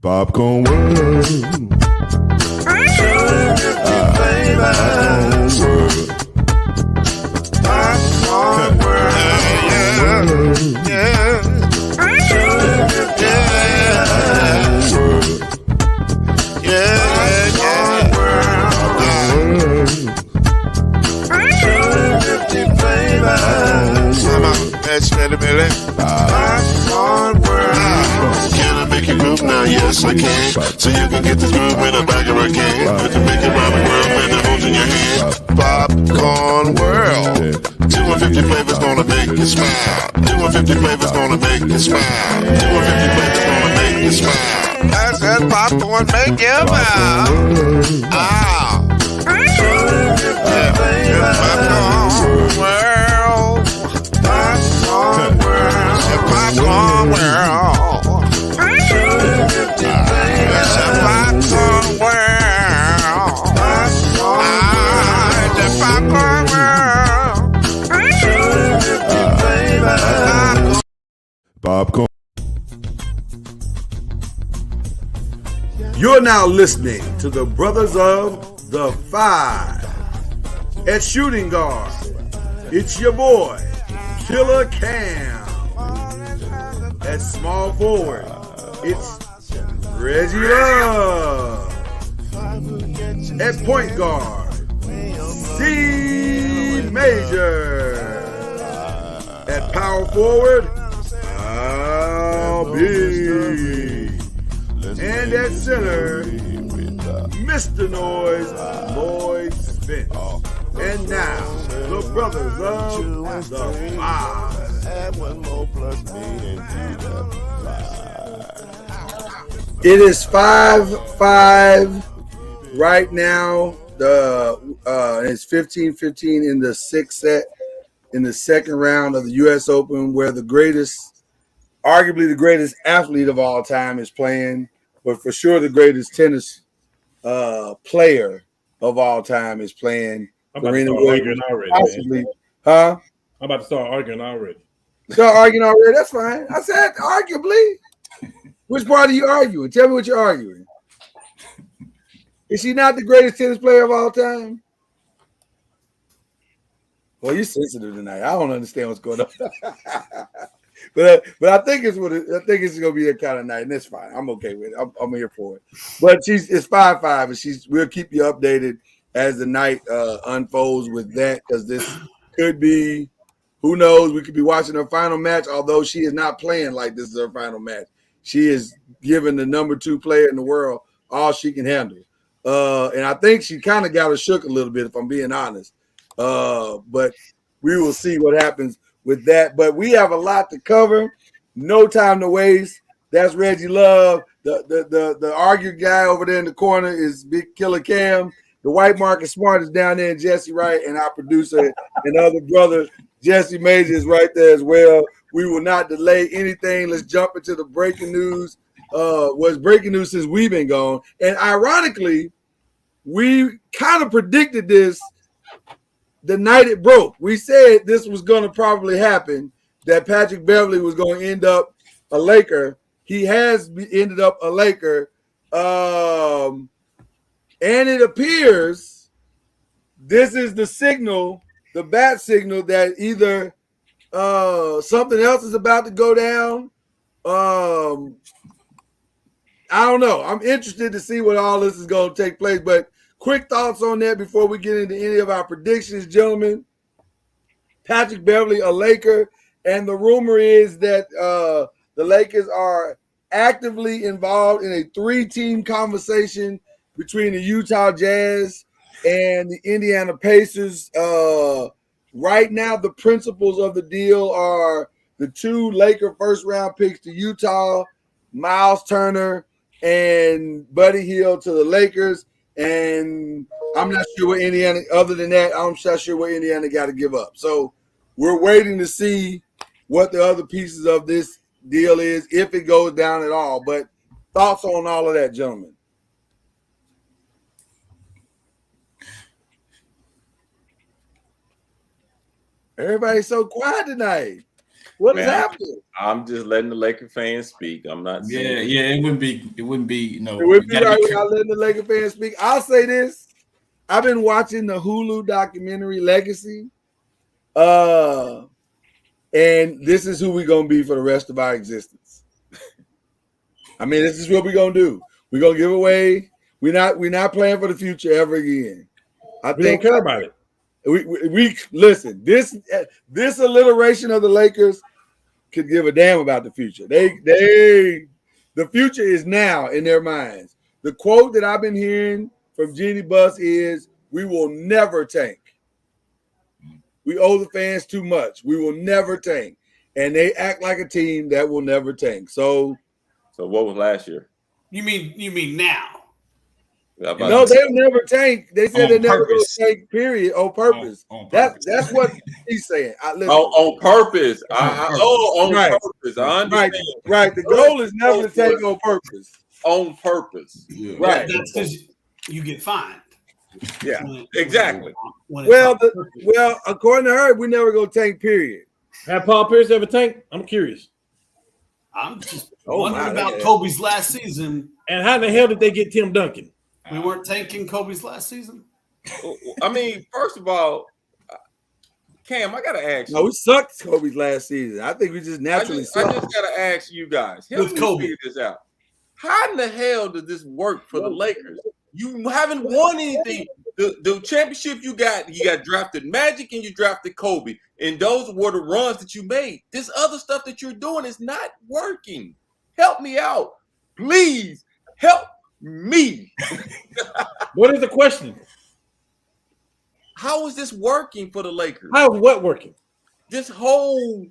Popcorn World. Popcorn World. Yeah. Can I make you move now? Yes, I can. So you can get this move in a bag of a can. You can make it round the world and it holds in your hand. Popcorn World. 250 flavors gonna make you smile. 250 flavors gonna make you smile. 250 flavors gonna make you smile. I said popcorn make you smile. Ah. Popcorn World. Popcorn World. Popcorn World. It's a popcorn world. It's a popcorn world. Popcorn. You're now listening to the Brothers of the Five. At shooting guard, it's your boy, Killer Cam. At small forward, it's Reggie Love. At point guard, Steve Major. At power forward, Al B. And at center, Mr. Noise, Lloyd Spence. And now, the Brothers of the Five. It is 5-5 right now. It's 15-15 in the sixth set in the second round of the U.S. Open, where arguably the greatest athlete of all time is playing, but for sure the greatest tennis player of all time is playing. I'm about to start arguing already. Possibly, huh? I'm about to start arguing already. Start arguing already? That's fine. I said arguably. Which part are you arguing? Tell me what you're arguing. Is she not the greatest tennis player of all time? Well, you're sensitive tonight. I don't understand what's going on. But I think it's I think it's gonna be that kind of night, and that's fine. I'm okay with it. I'm here for it. But it's 5-5, and we'll keep you updated as the night unfolds with that, because this could be, who knows, we could be watching her final match, although she is not playing like this is her final match. She is giving the number 2 player in the world all she can handle. And I think she kind of got her shook a little bit, if I'm being honest. But we will see what happens with that. But we have a lot to cover. No time to waste. That's Reggie Love. The argue guy over there in the corner is Big Killer Cam. The White Market Smart is down there, and Jesse Wright, and our producer and other brother Jesse Major is right there as well. We will not delay anything. Let's jump into the breaking news. Was breaking news since we've been gone. And ironically, we kind of predicted this the night it broke. We said this was going to probably happen, that Patrick Beverley was going to end up a Laker. He has ended up a Laker. And it appears this is the signal, the bat signal, that either something else is about to go down. I don't know. I'm interested to see what all this is going to take place. But quick thoughts on that before we get into any of our predictions, gentlemen. Patrick Beverley, a Laker, and the rumor is that the Lakers are actively involved in a 3-team conversation between the Utah Jazz and the Indiana Pacers. Right now, the principles of the deal are the 2 Laker first-round picks to Utah, Miles Turner and Buddy Hield to the Lakers. And I'm not sure what Indiana, other than that, I'm not sure what Indiana got to give up. So we're waiting to see what the other pieces of this deal is, if it goes down at all. But thoughts on all of that, gentlemen? Everybody's so quiet tonight. What is Man, happening? I'm just letting the Laker fans speak. I'm not saying It wouldn't be no. It would be gotta right be without letting the Laker fans speak. I'll say this. I've been watching the Hulu documentary Legacy. And this is who we're gonna be for the rest of our existence. I mean, this is what we're gonna do. We're gonna give away. We're not playing for the future ever again. We don't care about it. We listen. This alliteration of the Lakers could give a damn about the future. The future is now in their minds. The quote that I've been hearing from Jeannie Buss is, "We will never tank. We owe the fans too much. We will never tank." And they act like a team that will never tank. So what was last year? You mean now? no, they'll never tank. They said On they never going purpose. to tank. Period. On purpose. On purpose. That's what he's saying. Listen. On purpose. On Right. purpose. I understand. Right. The goal is never to tank on purpose. On purpose. Yeah. Right. That's because you get fined. Yeah. Exactly. When it's Well, on purpose. according to her, we never go tank. Period. Have Paul Pierce ever tanked? I'm curious. I'm just Oh, wondering my about God. Kobe's last season. And how in the hell did they get Tim Duncan? We weren't tanking Kobe's last season. I mean, first of all, Cam, I gotta ask you. No, we sucked Kobe's last season. I think we just naturally I sucked. just gotta ask you guys. Help With me Kobe. figure this out. How in the hell does this work for the Lakers? You haven't won anything. The championship you got drafted Magic and you drafted Kobe, and those were the runs that you made. This other stuff that you're doing is not working. Help me out, please. Help me. What is the question? How is this working for the Lakers? How is what working? This whole,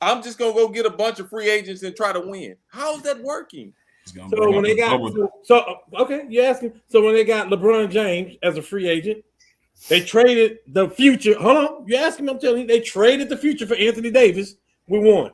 I'm just gonna go get a bunch of free agents and try to win. How is that working? So when they got okay, you asking. So when they got LeBron James as a free agent, they traded the future. Hold on, you asking? I'm telling you, they traded the future for Anthony Davis. We won.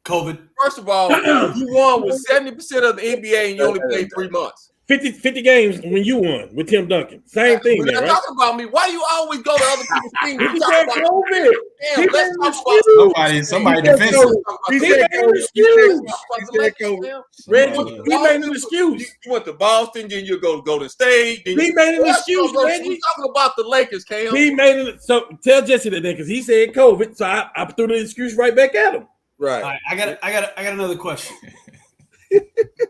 COVID. First of all, you won with 70% of the NBA and you only played 3 months. 50 games when you won with Tim Duncan. Same thing, We're there, not right? talking about me. Why do you always go to other people's teams? He You talk said about COVID. damn, let's talk about Somebody defensive. He He said made an Kobe. excuse. He said Kobe. Reggie, You he made an excuse. You went to Boston, then you go to Golden State. Then He made an excuse, We're Reggie. talking about the Lakers, Cam. He made it. So tell Jesse that then, because he said COVID. So I threw the excuse right back at him. Right. All right, I got another question.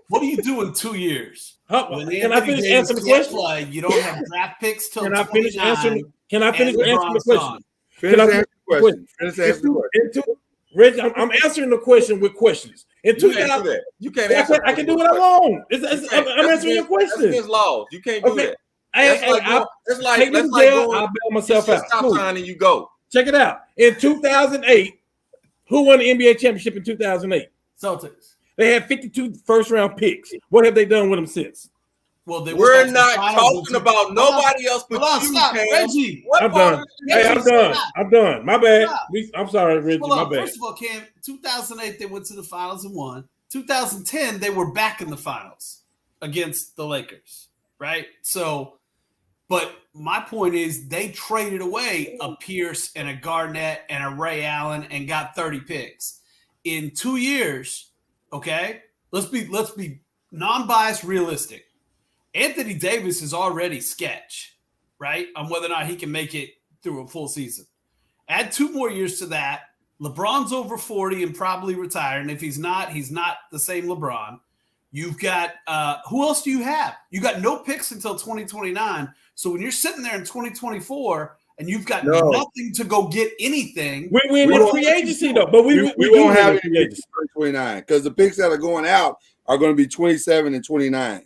What do you do in 2 years? When Can I Anthony finish Davis answering the can't question? play, you don't have draft picks till Can I finish 29, answering? Can I finish and answering the LeBron's question? gone. Finish Can I- answering the question. Finish answering the question. Reggie, I'm answering the question with questions. In You can't do 2000, that. You can't answer. I can do what I want. I'm That's answering your against- That's question. against laws. You can't do Okay. that. That's That's take me like to jail. going. I'll bail myself out. Stop Cool. sign and you go. Check it out. In 2008, who won the NBA championship in 2008? Celtics. They had 52 first-round picks. What have they done with them since? Well, they We're went back to the not finals talking about nobody else but Hold on, you, stop, Cam. Reggie. What I'm part done. of Hey, I'm done. I'm done. My bad. Stop. I'm sorry, Reggie. Hold My on. bad. First of all, Cam, 2008 they went to the finals and won. 2010 they were back in the finals against the Lakers, right? So, but my point is they traded away a Pierce and a Garnett and a Ray Allen and got 30 picks in 2 years. Okay, let's be non-biased, realistic. Anthony Davis is already sketch, right, on whether or not he can make it through a full season. Add 2 more years to that. LeBron's over 40 and probably retired. And if he's not the same LeBron. You've got who else do you have? You got no picks until 2029. So when you're sitting there in 2024 and you've got nothing to go get anything, We win in free agency though, but we won't have free any agency. 29 because the picks that are going out are going to be 27 and 29.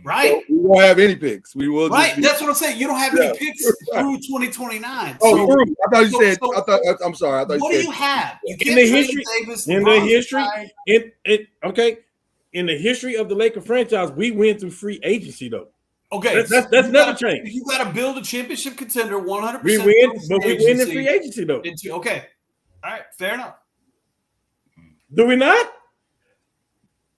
right? So we won't have any picks. We will. Right. Just be, That's what I'm saying. You don't have any Yeah. picks through 2029. oh, So true. I thought you so- said. so- I thought. I'm sorry. I thought what you do said. you have? You In can't the trade history- Davis. in the LeBron's history- retired. In the history of the Laker franchise, we win through free agency though. Okay, That's you never gotta- changed. You got to build a championship contender 100%. We win, but we win in free agency though. Okay, all right, fair enough. Do we not?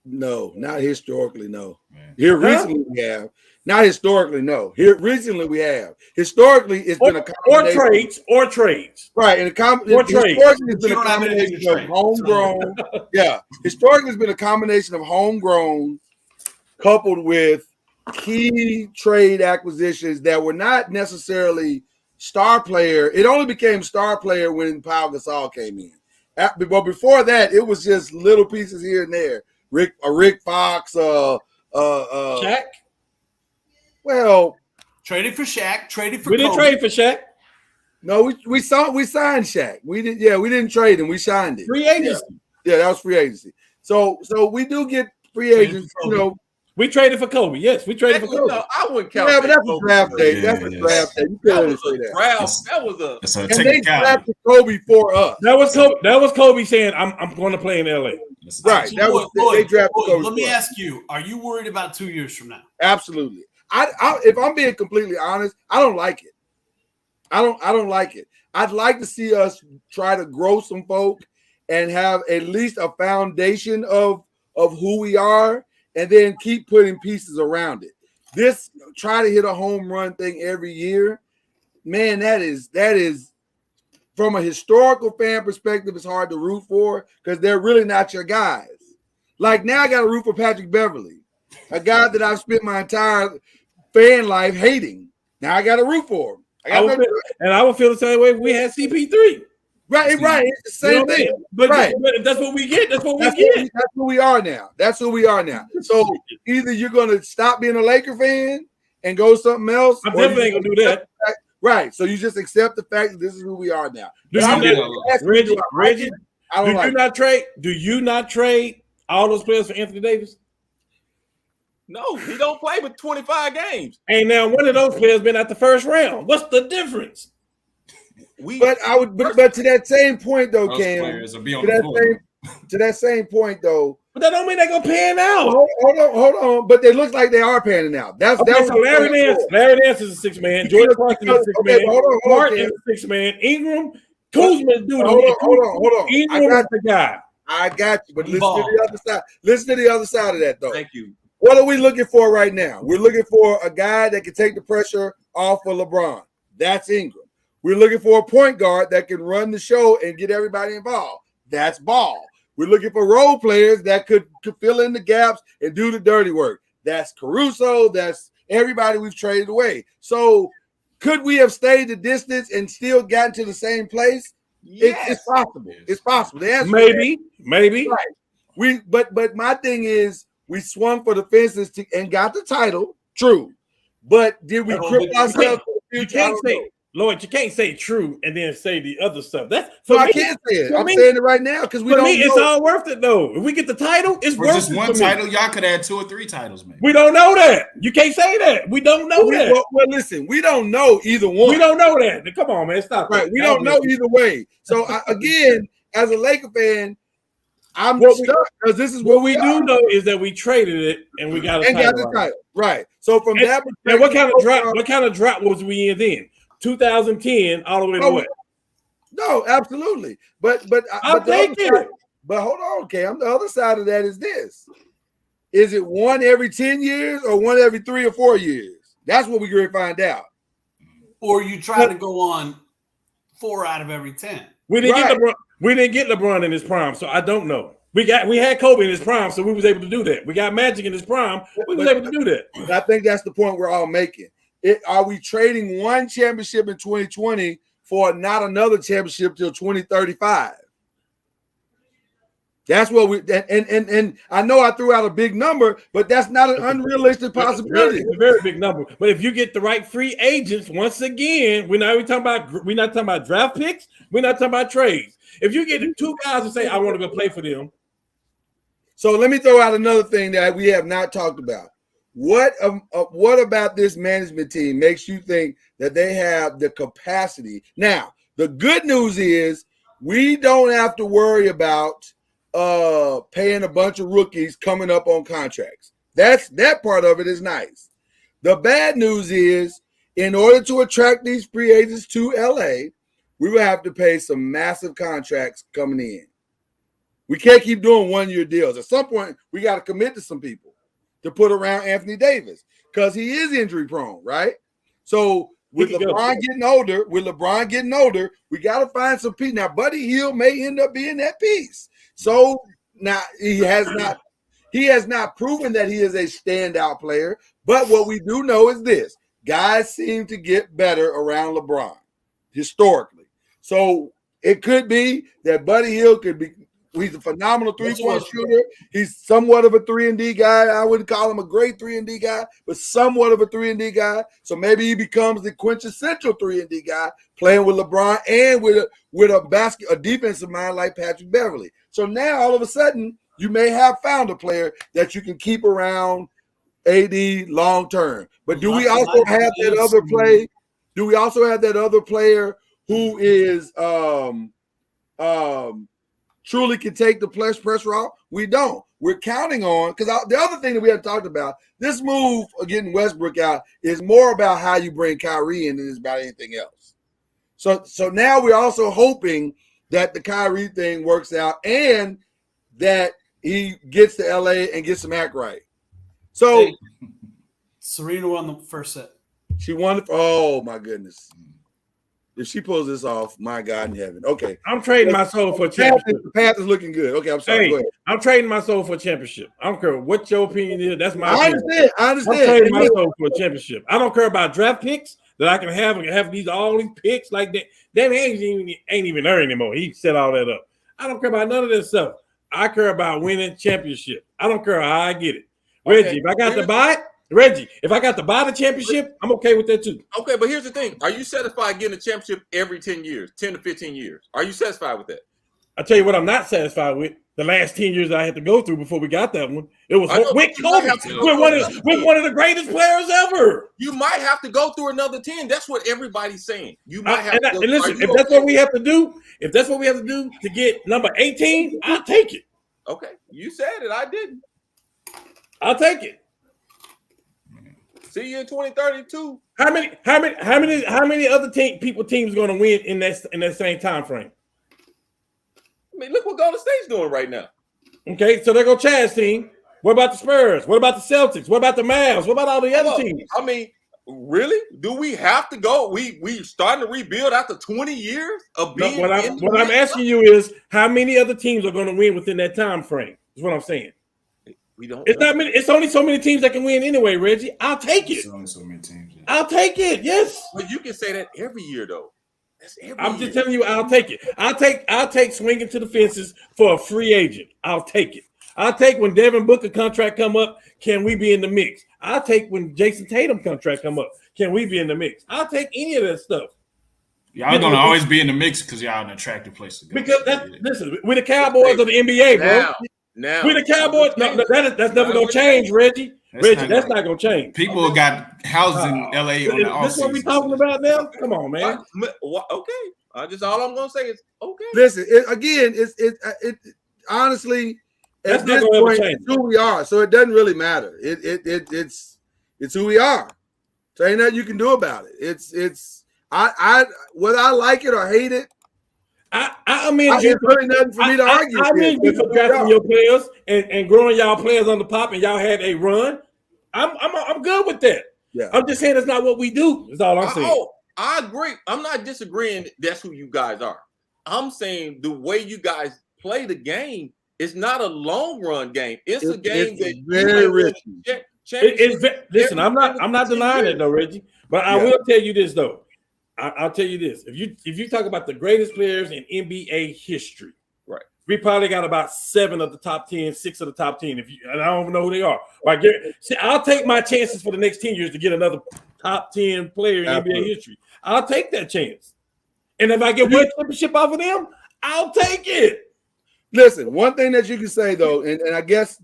No, not historically. No. Man. Here recently we have. Not historically. No. Here recently we have. Historically, it's been a combination. or trades. Right, and historically, it's been You a don't have anything combination to of trade. homegrown. Yeah, historically, it's been a combination of homegrown coupled with key trade acquisitions that were not necessarily star player. It only became star player when Pau Gasol came in. But before that, it was just little pieces here and there. Rick Fox, Shaq. Well, Traded for Shaq. Traded for We didn't Kobe. trade for Shaq. no, we signed Shaq. We didn't trade him. We signed it. Free agency. Yeah, that was free agency. So we do get free agents, you know. We traded for Kobe. Yes, we traded for Kobe. No, I wouldn't count. Yeah, but that's a Kobe. draft day. Yeah, That's a yeah. draft day. You That can't was say a that. draft. That was a. It's a And they technicality. drafted Kobe for us. That was Kobe. That was Kobe saying, "I'm going to play in LA." It's a Right. So, That was Lloyd, they drafted Lloyd, Kobe. let me for us. ask you: are you worried about 2 years from now? Absolutely. I if I'm being completely honest, I don't like it. I don't like it. I'd like to see us try to grow some folk and have at least a foundation of who we are, and then keep putting pieces around it. This try to hit a home run thing every year, man, that is from a historical fan perspective, it's hard to root for because they're really not your guys. Like now I got to root for Patrick Beverly, a guy that I've spent my entire fan life hating. Now I got to root for him. I would feel the same way if we had CP3. Right. It's the same You know what I thing. mean? But, Right. but that's what we get. That's what we That's get. who we are now. That's who we are now. So either you're going to stop being a Laker fan and go something else. I or definitely you ain't gonna do that. Right. So you just accept the fact that this is who we are now. Do But you I'm not- just asking you, do I like Reggie, it? I don't like it. Do you not trade all those players for Anthony Davis? No, he don't play with 25 games. And now one of those players been at the first round. What's the difference? But I would, but to that same point though, Those Cam. players will be on To the that floor. to that same point though. But that don't mean they're gonna pan out. Hold on. But it looks like they are panning out. That Okay, was so Larry Nance is a six man. George Clarkson is a six man. hold on, Martin Cam. is a six man. Ingram, Kuzma is doing Hold on. Ingram is the guy. I got you. But listen to the other side. Listen to the other side of that though. Thank you. What are we looking for right now? We're looking for a guy that can take the pressure off of LeBron. That's Ingram. We're looking for a point guard that can run the show and get everybody involved. That's Ball. We're looking for role players that could fill in the gaps and do the dirty work. That's Caruso. That's everybody we've traded away. So could we have stayed the distance and still gotten to the same place? It's possible. It's possible. The answer is Maybe. right. But my thing is we swung for the fences and got the title. True. But did we cripple ourselves for the You future? I can't don't say, know. Lloyd, you can't say true and then say the other stuff. That's So for I me. can't say it. for I'm me- saying it right now because we For don't me, know. it's all worth it though. If we get the title, it's For worth just it. one for me. title, y'all could add 2 or 3 titles, man. We don't know that. You can't say that. We don't know that. Well, listen, we don't know either one. We don't know that. Come on, man. Stop. Right. that. We don't know either way. So again, as a Laker fan, I'm What we- stuck because this is What what we are. do know is that we traded it and we got a And title. got the out of it. title. Right. So from And- that And what kind of drop? perspective, What kind of drop was we in then? 2010 all the way to Oh, what? no, absolutely. But I'm the other thinking. side- but hold on, Cam. The other side of that is this: is it one every 10 years or one every 3 or 4 years? That's what we're going to find out. Or you try to go on 4 out of every 10. We didn't Right. get LeBron. We didn't get LeBron in his prime, so I don't know. We had Kobe in his prime, so we was able to do that. We got Magic in his prime, we was But- able to do that. And I think that's the point we're all making. Are we trading one championship in 2020 for not another championship till 2035? That's what we and I know I threw out a big number, but that's not an unrealistic possibility. It's a very big number. But if you get the right free agents, once again, we're not talking about draft picks. We're not talking about trades. If you get 2 guys and say, "I want to go play for them," So let me throw out another thing that we have not talked about. What about this management team makes you think that they have the capacity? Now, the good news is we don't have to worry about paying a bunch of rookies coming up on contracts. That part of it is nice. The bad news is in order to attract these free agents to LA, we will have to pay some massive contracts coming in. We can't keep doing 1-year deals. At some point, we got to commit to some people to put around Anthony Davis because he is injury prone, right? So with LeBron getting older, we got to find some piece. Now, Buddy Hield may end up being that piece. So now he has not proven that he is a standout player. But what we do know is this: guys seem to get better around LeBron historically. So it could be that Buddy Hield could be. He's a phenomenal three-point shooter. He's somewhat of a 3-and-D guy. I wouldn't call him a great 3-and-D guy, but somewhat of a 3-and-D guy. So maybe he becomes the quintessential 3-and-D guy, playing with LeBron and with a defensive mind like Patrick Beverly. So now all of a sudden you may have found a player that you can keep around AD long term. But do we also have that other play? Do we also have that other player who is truly can take the press route? We don't. We're counting on, because the other thing that we haven't talked about, this move of getting Westbrook out is more about how you bring Kyrie in than it's about anything else. So now we're also hoping that the Kyrie thing works out and that he gets to LA and gets some act right. So Serena won the first set. She won. Oh my goodness. If she pulls this off, my God in heaven. Okay. I'm trading my soul for a championship. The path is looking good. Okay, I'm sorry. Go ahead. I'm trading my soul for a championship. I don't care what your opinion is. That's my opinion. I understand. I'm trading my soul for a championship. I don't care about draft picks that I can have all these picks like that. Them ain't even there anymore. He set all that up. I don't care about none of this stuff. I care about winning championship. I don't care how I get it. Reggie, if I got to buy it, if I got to buy the championship, I'm okay with that too. Okay, but here's the thing. Are you satisfied getting a championship every 10 years, 10 to 15 years? Are you satisfied with that? I tell you what I'm not satisfied with. The last 10 years I had to go through before we got that one. It was with Kobe. We're one of the greatest players ever. You might have to go through another 10. That's what everybody's saying. You might have to go. And listen, if that's what we have to do, to get number 18, I'll take it. Okay. You said it. I didn't. I'll take it. See you in 2032. How many other teams going to win in that same time frame? I mean, look what Golden State's doing right now. Okay, so there go Chad's team. What about the Spurs? What about the Celtics? What about the Mavs? What about all the other teams? I mean, really? Do we have to go? We starting to rebuild after 20 years of being. What I'm asking you is how many other teams are going to win within that time frame? Is what I'm saying. We don't. It's not many. It's only so many teams that can win anyway, Reggie. I'll take it. There's only so many teams. Yeah. I'll take it. Yes. But you can say that every year, though. That's every I'm year. just telling you, I'll take it. I'll take swinging to the fences for a free agent. I'll take it. I'll take when Devin Booker contract come up. Can we be in the mix? I'll take when Jason Tatum contract come up. Can we be in the mix? I'll take any of that stuff. Y'all gonna always be in the mix because y'all an attractive place to go. Because listen, we're the Cowboys of the NBA, bro. Now, we're the Cowboys. No, that's never gonna change, Reggie. That's not gonna change. People got houses in LA on the off This what we talking about now? Come on, man. Okay. All I'm gonna say is okay. Listen, it honestly, That's at this not gonna point, change. it's who we are. So it doesn't really matter. It's who we are. So ain't nothing you can do about it. Whether I like it or hate it, I mean, there's really nothing for me to argue. I mean, you for drafting your players and growing y'all players on the pop, and y'all had a run. I'm good with that. Yeah. I'm just saying that's not what we do. That's all I'm saying. I agree. I'm not disagreeing. That's who you guys are. I'm saying the way you guys play the game is not a long run game. It's a game that very risky. Listen, I'm not denying it though, Reggie. But I will tell you this though. I'll tell you this: if you talk about the greatest players in NBA history, right? We probably got about 7 of the top 10, 6 of the top 10. And I don't even know who they are. Like, I'll take my chances for the next 10 years to get another top 10 player in NBA history. I'll take that chance. And if I get one championship off of them, I'll take it. Listen, one thing that you can say though, and I guess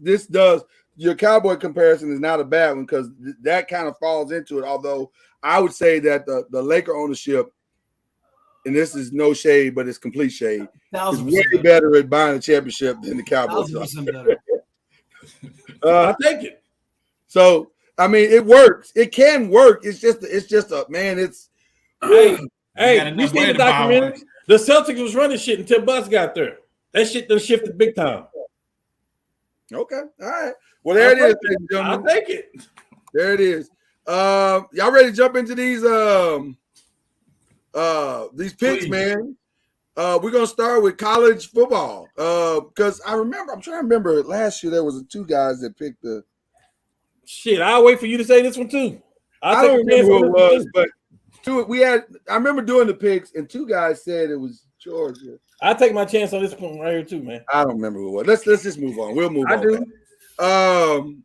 your Cowboy comparison is not a bad one because that kind of falls into it. Although I would say that the Laker ownership, and this is no shade, but it's complete shade, is way better at buying a championship than the Cowboys. I'll take it. So I mean, it works. It can work. It's just a man. It's hey, you seen the documentary? The Celtics was running shit until Bus got there. That shit done shifted big time. Okay, all right. Well, there it is, ladies and I'll gentlemen. take it. There it is. Y'all ready to jump into these picks, Please. man? We're gonna start with college football. Because I'm trying to remember last year there was two guys that picked the. Shit, I'll wait for you to say this one too. I don't remember who it was, but I remember doing the picks, and two guys said it was Georgia. I'll take my chance on this one right here too, man. I don't remember who it was. Let's just move on. We'll move on. I do.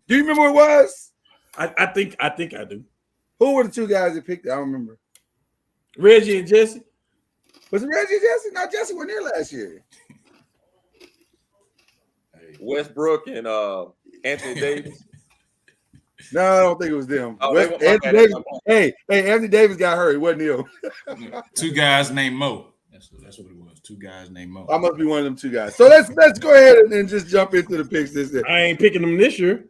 Do you remember who it was? I think I do. Who were the two guys that picked it? I don't remember. Reggie and Jesse. Was it Reggie Jesse? No, Jesse wasn't there last year. Westbrook and Anthony Davis. No, I don't think it was them. Oh, Anthony Davis. Hey, Anthony Davis got hurt. It wasn't him. Two guys named Mo. That's what it was. Two guys named Mo. I must be one of them two guys. So let's go ahead and just jump into the picks. I ain't picking them this year.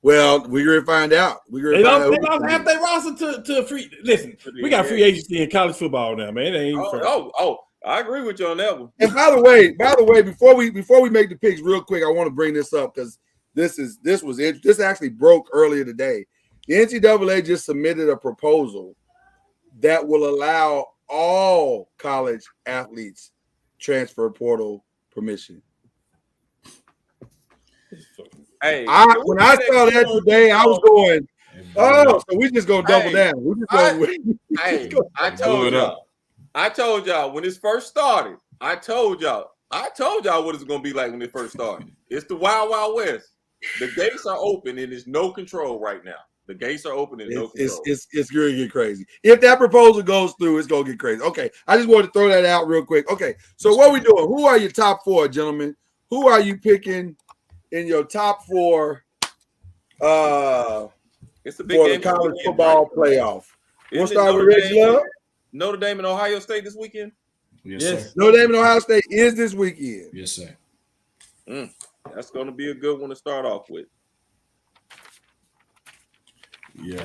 Well, we're gonna find out. They don't have their roster to free. Listen, we got free agency in college football now, man. It ain't I agree with you on that one. And by the way, before we make the picks, real quick, I want to bring this up because this actually broke earlier today. The NCAA just submitted a proposal that will allow all college athletes transfer portal permission. Hey, when I saw that today, I was going, so we just gonna double down. I told y'all when this first started. I told y'all what it's gonna be like when it first started. It's the Wild Wild West. The gates are open and there's no control right now. The gates are open and no control. It's gonna get crazy. If that proposal goes through, it's gonna get crazy. Okay, I just wanted to throw that out real quick. Okay, so what are we doing? Who are your top four, gentlemen? Who are you picking in your top four? It's a big for game the college football playoff. We'll start with Reggie Love. Notre Dame and Ohio State this weekend. Yes, sir. Notre Dame and Ohio State is this weekend. Yes, sir. That's going to be a good one to start off with. Yeah.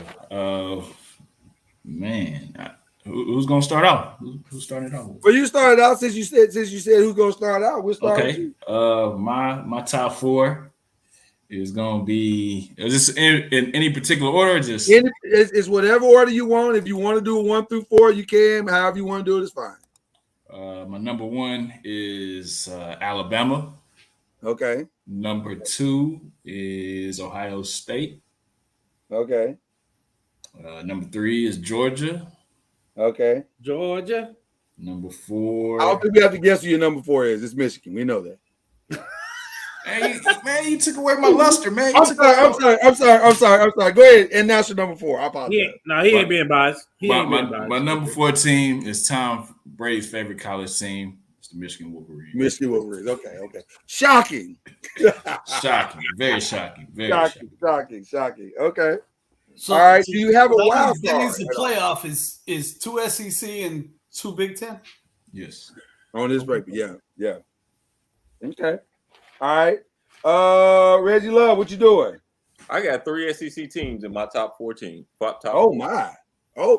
Man, who's gonna start out? Who's starting out? Well, you started out since you said who's gonna start out. We'll start with you. My top four is gonna be. Is this in any particular order? Or just it's whatever order you want. If you want to do 1 through 4, you can. However you want to do it is fine. My number one is Alabama. Okay. Number 2 is Ohio State. Okay. Number 3 is Georgia. Okay. Georgia. Number 4. I don't think we have to guess who your number 4 is. It's Michigan. We know that. Hey, man, you took away my luster, man. I'm sorry. Go ahead. And that's your number 4. I apologize. He ain't being biased. My number 4 team is Tom Brady's favorite college team. It's the Michigan Wolverines. Michigan Wolverines. Okay. Shocking. Shocking. Very shocking. Shocking. Okay. So, all right. Do you have a wild That card? means the playoff is 2 SEC and 2 Big Ten. Yes. On this break. Yeah. Okay. All right. Reggie Love, what you doing? I got 3 SEC teams in my top 14. My.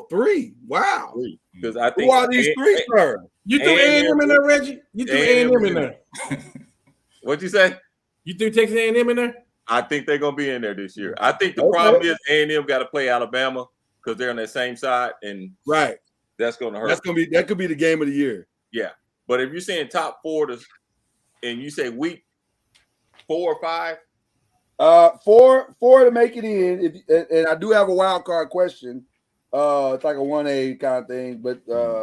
3. Wow. Because I think who are these 3, sir? You threw A&M in there, Reggie? You threw A&M in there. What'd you say? You threw Texas A&M in there? I think they're gonna be in there this year. I think the problem is A&M got to play Alabama because they're on that same side, and right, that's gonna hurt. That could be the game of the year. Yeah, but if you're saying top 4 and you say week 4 or 5, 4 to make it in. And I do have a wild card question. It's like a 1A kind of thing, but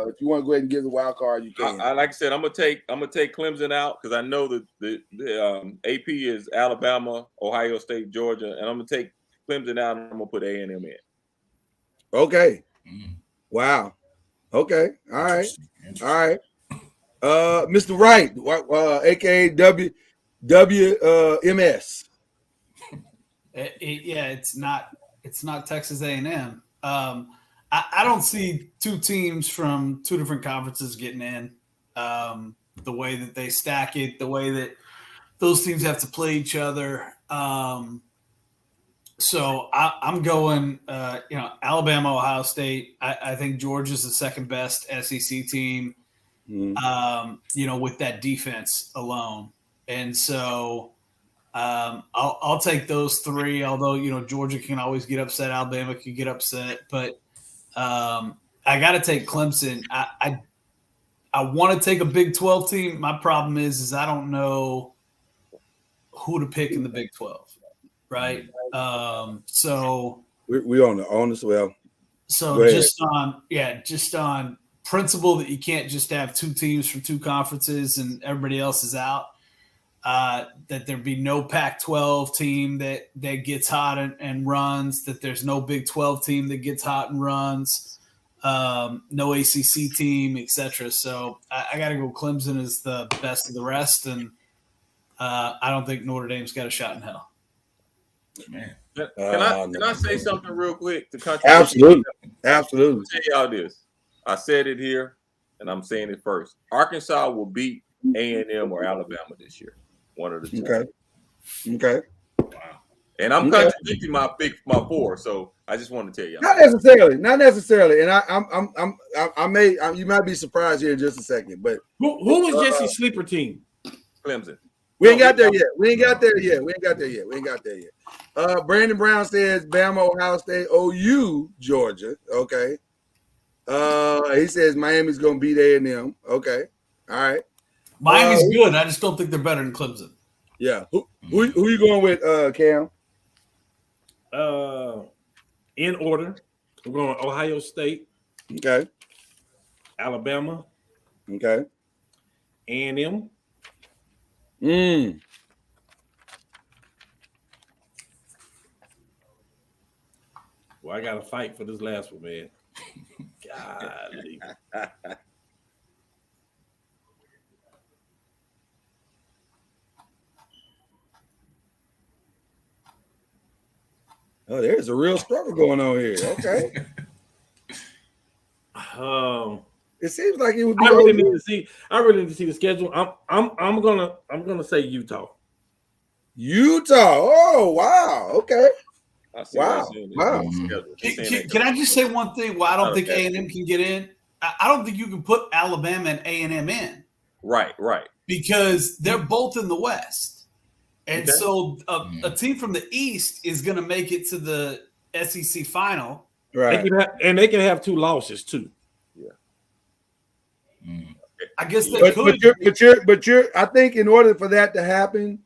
if you want to go ahead and give the wild card, you can. Like I said, I'm gonna take Clemson out because I know that the AP is Alabama, Ohio State, Georgia, and I'm gonna take Clemson out and I'm gonna put A&M in. Okay. Wow. Okay. All right. Mr. Wright, aka WMS. It's not Texas A&M. I don't see 2 teams from 2 different conferences getting in. The way that they stack it, the way that those teams have to play each other. So I'm going, Alabama, Ohio State. I think Georgia's the second best SEC team. with that defense alone. And so I'll take those three, although, Georgia can always get upset. Alabama can get upset. But I got to take Clemson. I want to take a Big 12 team. My problem is I don't know who to pick in the Big 12, right? So we on this well. So just on principle that you can't just have two teams from two conferences and everybody else is out, that there be no Pac-12 team that gets hot and runs, that there's no Big 12 team that gets hot and runs, no ACC team, etc. So I got to go Clemson as the best of the rest, and I don't think Notre Dame's got a shot in hell. Man. Can I say something real quick to contradict? Absolutely. I'll tell y'all this. I said it here, and I'm saying it first. Arkansas will beat A&M or Alabama this year. One of the two. Okay. Wow. And I'm contradicting my four, so I just want to tell y'all. Not necessarily. And you might be surprised here in just a second, but who was Jesse's sleeper team? Clemson. We ain't got there yet. Brandon Brown says Bama, Ohio State, OU, Georgia. Okay. He says Miami's gonna beat A&M. Okay. All right. Miami's good. I just don't think they're better than Clemson. Yeah. Who you going with, Cam? In order, we're going Ohio State. Okay. Alabama. Okay. A&M. Well, I got to fight for this last one, man. Golly. Oh, there's a real struggle going on here. Okay. It seems like it would be. I really need to see the schedule. I'm gonna say Utah. Oh wow. Okay. Wow. Can I just say one thing? Why I don't think A&M can get in? I don't think you can put Alabama and A&M in. Right. Because they're both in the West. And so a team from the East is going to make it to the SEC final. Right. They can have two losses too. Yeah. I guess they could. But I think in order for that to happen,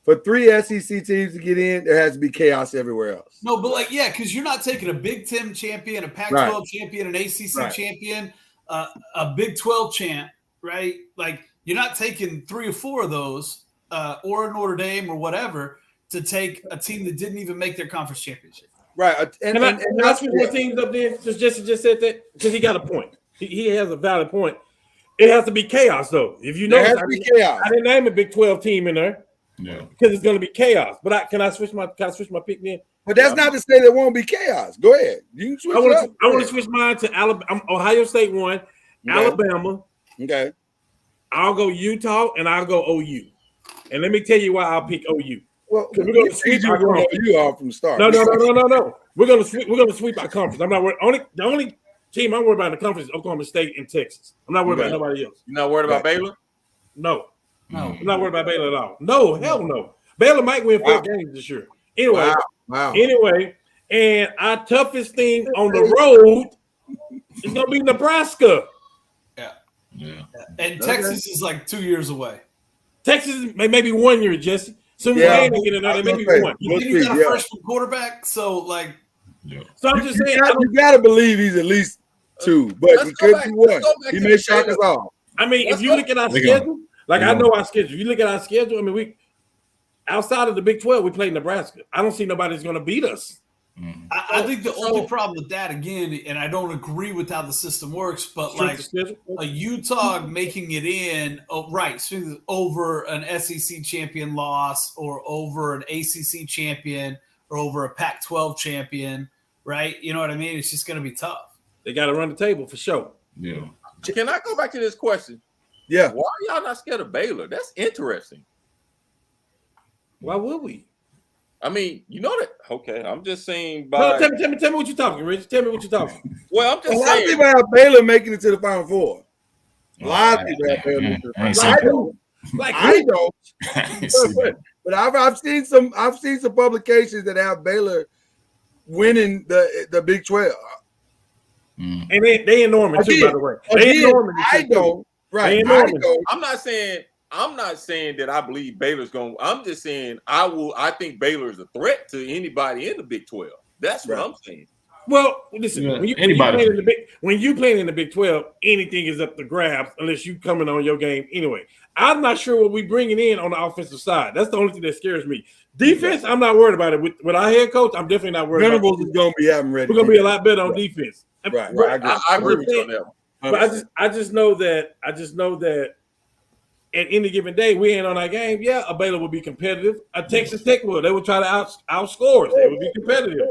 for three SEC teams to get in, there has to be chaos everywhere else. No, but because you're not taking a Big 10 champion, a Pac-12 champion, an ACC champion, a Big 12 champ, right? Like you're not taking 3 or 4 of those, or Notre Dame or whatever, to take a team that didn't even make their conference championship. Right. And that's what teams up there. Jesse just said that because he got a point. He has a valid point. It has to be chaos, though. If you know, there has to be chaos. I didn't name a Big 12 team in there. Yeah, because it's going to be chaos. But can I switch my pick then? But that's not to say there won't be chaos. Go ahead. You can switch. I want to switch mine to Alabama. Ohio State won. Okay. Alabama. Okay. I'll go Utah and I'll go OU. And let me tell you why I'll pick OU. Well, we're going to sweep OU off from the start. No. We're going to sweep our conference. I'm not worried. The only team I'm worried about in the conference is Oklahoma State and Texas. I'm not worried about nobody else. You're not worried about Baylor? No. I'm not worried about Baylor at all. No, hell no. Baylor might win 4 games this year. Anyway, and our toughest thing on the road is going to be Nebraska. Yeah. And Texas is like 2 years away. Texas maybe 1 year, Jesse. Soon as they get another, maybe 1. You got a freshman quarterback, so like. Yeah. So I'm just saying, you got to believe he's at least 2, but he could be 1. He may shock us all. I mean, if you look at our schedule, I know our schedule. If you look at our schedule, I mean, we outside of the Big 12, we play Nebraska. I don't see nobody's going to beat us. I think the only problem with that, again, and I don't agree with how the system works, but like a Utah making it in, over an SEC champion loss or over an ACC champion or over a Pac-12 champion, right? You know what I mean? It's just going to be tough. They got to run the table for sure. Yeah. Can I go back to this question? Yeah. Why are y'all not scared of Baylor? That's interesting. Why would we? I mean, you know that. Okay, I'm just saying. Tell me what you're talking, Rich. Tell me what you're talking. Well, I'm just saying. A lot of people have Baylor making it to the Final Four. A lot of people have Baylor missing the I ain't finals. seen I that. don't. Like I don't. I ain't seen that. But I've seen some publications that have Baylor winning the Big 12. And they in Norman too, by the way. They in Again, Norman. I don't. Right. They in I Norman. don't. I'm not saying that I believe Baylor's going. I'm just saying I think Baylor is a threat to anybody in the Big 12. That's what I'm saying. Well, listen, Yeah, when you anybody. playing in the Big 12, anything is up to grabs unless you coming on your game anyway. I'm not sure what we bringing in on the offensive side. That's the only thing that scares me. Defense, I'm not worried about it. With our head coach, I'm definitely not worried Venables about it. is going to be having ready. We're going to be a lot better on defense. Right. I agree with you on that. But I just know that at any given day we ain't on our game. Yeah, a Baylor will be competitive. A Texas Tech will. They will try to outscore us. They will be competitive.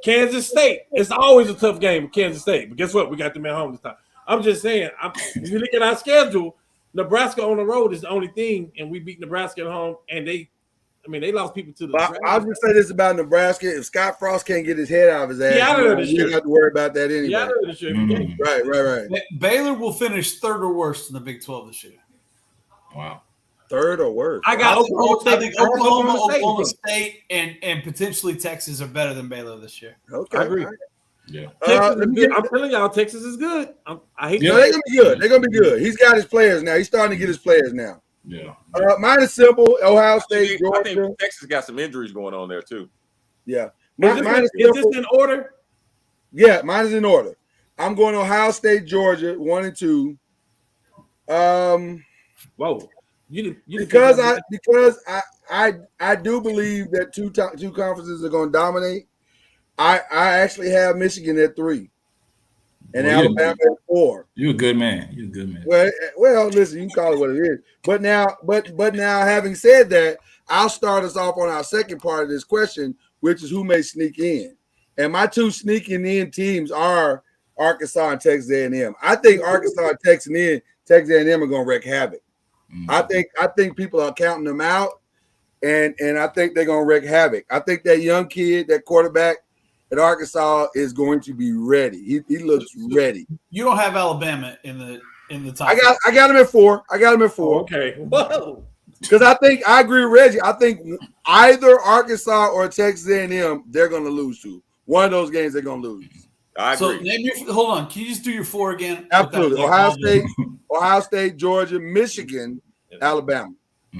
Kansas State. It's always a tough game with Kansas State. But guess what? We got them at home this time. I'm just saying. If you look at our schedule, Nebraska on the road is the only thing, and we beat Nebraska at home, and they lost people to the. I'll just say this about Nebraska: if Scott Frost can't get his head out of his ass, you don't have to worry about that anyway. Right. Baylor will finish third or worse in the Big 12 this year. Wow. Third or worse. I think Oklahoma State and potentially Texas are better than Baylor this year. Okay, I agree. Right. Yeah. Texas is good. I'm telling y'all, Texas is good. I hate. No, they're gonna be good. They're gonna be good. He's got his players now. He's starting to get his players now. Yeah. Mine is simple. Ohio State, I Georgia. think Texas got some injuries going on there too. Yeah. Is this in order? Yeah, mine is in order. I'm going Ohio State, Georgia, 1 and 2. Whoa. You Because I do believe that two conferences are going to dominate. I actually have Michigan at 3 and Alabama at 4. You're a good man. You're a good man. Well, listen, you can call it what it is. But now, having said that, I'll start us off on our second part of this question, which is who may sneak in. And my two sneaking in teams are Arkansas and Texas A&M. I think Arkansas and Texas A&M are going to wreak havoc. I think people are counting them out, and I think they're going to wreak havoc. I think that young kid, that quarterback at Arkansas, is going to be ready. He looks ready. You don't have Alabama in the top. I got him at 4. Okay. Whoa. Because I agree with Reggie. I think either Arkansas or Texas A&M, they're going to lose to. One of those games they're going to lose. I agree. So hold on. Can you just do your 4 again? Absolutely. Ohio State, Georgia, Michigan, Alabama.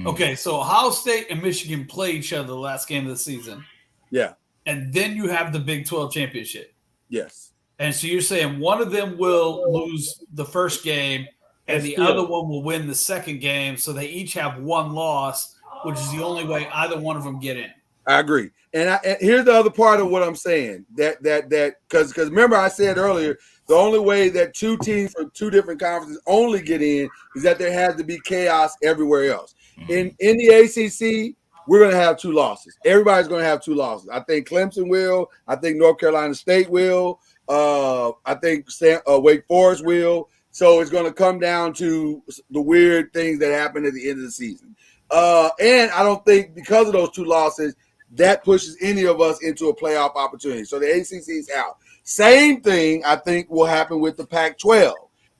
Okay, so Ohio State and Michigan play each other the last game of the season. Yeah. And then you have the Big 12 championship. Yes. And so you're saying one of them will lose the first game and the other one will win the second game. So they each have one loss, which is the only way either one of them get in. I agree. And here's the other part of what I'm saying. That because remember I said earlier, the only way that two teams from two different conferences only get in is that there has to be chaos everywhere else. In the ACC, we're going to have 2 losses. Everybody's going to have 2 losses. I think Clemson will. I think North Carolina State will. I think Wake Forest will. So it's going to come down to the weird things that happen at the end of the season. And I don't think because of those 2 losses, that pushes any of us into a playoff opportunity. So the ACC is out. Same thing, I think, will happen with the Pac-12.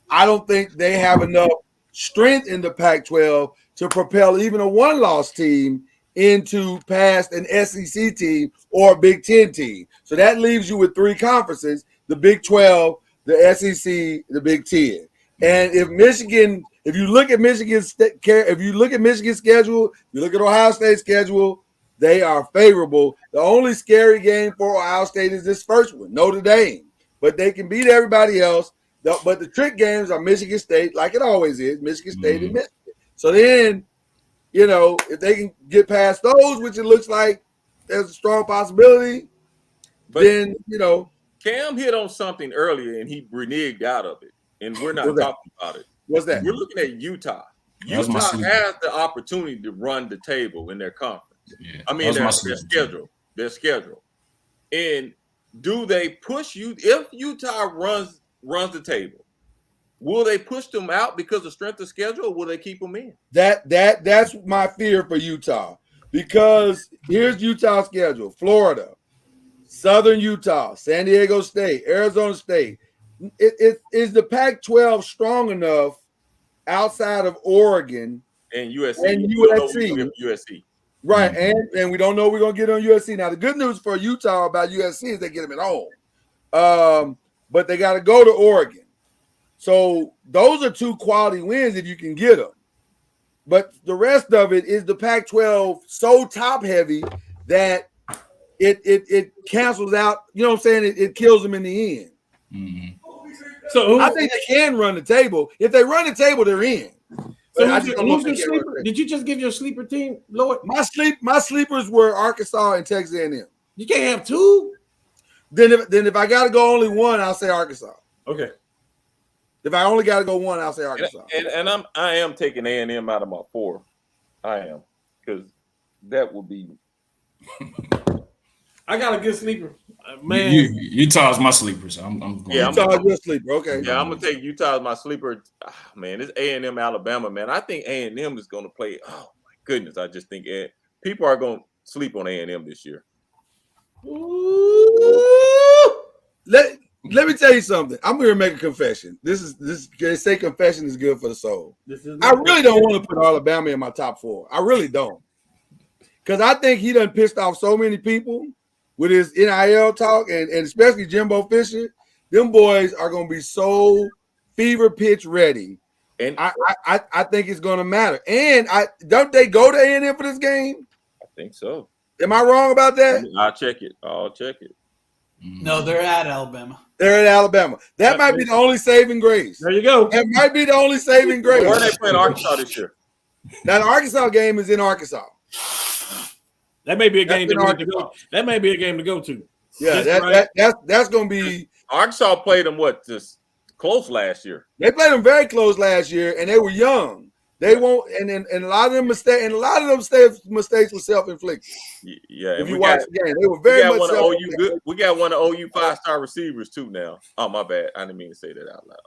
I don't think they have enough strength in the Pac-12 to propel even a 1-loss team into past an SEC team or a Big Ten team. So that leaves you with 3 conferences: the Big 12, the SEC, the Big Ten. And if you look at Michigan's schedule, you look at Ohio State's schedule, they are favorable. The only scary game for Ohio State is this first one, Notre Dame. But they can beat everybody else. But the trick games are Michigan State, like it always is, Michigan State and Michigan. So then, if they can get past those, which it looks like there's a strong possibility, but then, Cam hit on something earlier and he reneged out of it. And we're not talking about it. What's that? We're looking at Utah. Utah has the opportunity to run the table in their conference. Yeah, I mean, their schedule. And do they push you? If Utah runs the table, will they push them out because of strength of schedule, or will they keep them in? That's my fear for Utah, because here's Utah's schedule: Florida, Southern Utah, San Diego State, Arizona State. Is the Pac-12 strong enough outside of Oregon and USC. and We don't know USC. who USC. Right, and we don't know we're gonna get on USC. Now the good news for Utah about USC is they get them at home, but they got to go to Oregon. So those are two quality wins if you can get them. But the rest of it is the Pac-12 so top heavy that it cancels out. You know what I'm saying? It kills them in the end. Mm-hmm. So I think they can run the table. If they run the table, they're in. So I who's just your, don't know who's if your they can run sleeper? the table. Did you just give your sleeper team, Lord? My sleepers were Arkansas and Texas A&M. You can't have two. Then if I got to go only one, I'll say Arkansas. Okay. If I only got to go one, I'll say Arkansas. And I am taking A&M out of my 4. I am, because that would be. I got a good sleeper, man. Utah's my sleeper, so I'm going. Yeah, Utah's your sleeper. Okay. Yeah, I'm gonna take Utah as my sleeper. Man, it's A&M Alabama, man. I think A&M is gonna play. Oh my goodness, I just think people are gonna sleep on A&M this year. Let me tell you something. I'm going to make a confession. They say confession is good for the soul. I really don't want to put Alabama in my top 4. I really don't. Because I think he done pissed off so many people with his NIL talk and especially Jimbo Fisher. Them boys are going to be so fever pitch ready. And I think it's going to matter. And don't they go to A&M for this game? I think so. Am I wrong about that? I'll check it. No, they're at Alabama. They're at Alabama. That might be the only saving grace. There you go. That might be the only saving grace. Where are they playing Arkansas this year? Now, the Arkansas game is in Arkansas. That may be a game That's to in go. Arkansas. That may be a game to go to. Yeah, that's going to be. Arkansas played them just close last year. They played them very close last year, and they were young. They won't, and a lot of them mistakes were self-inflicted. Yeah, If and you watch the game, they were very much self-inflicted. We got one of OU 5-star receivers too now. Oh my bad, I didn't mean to say that out loud.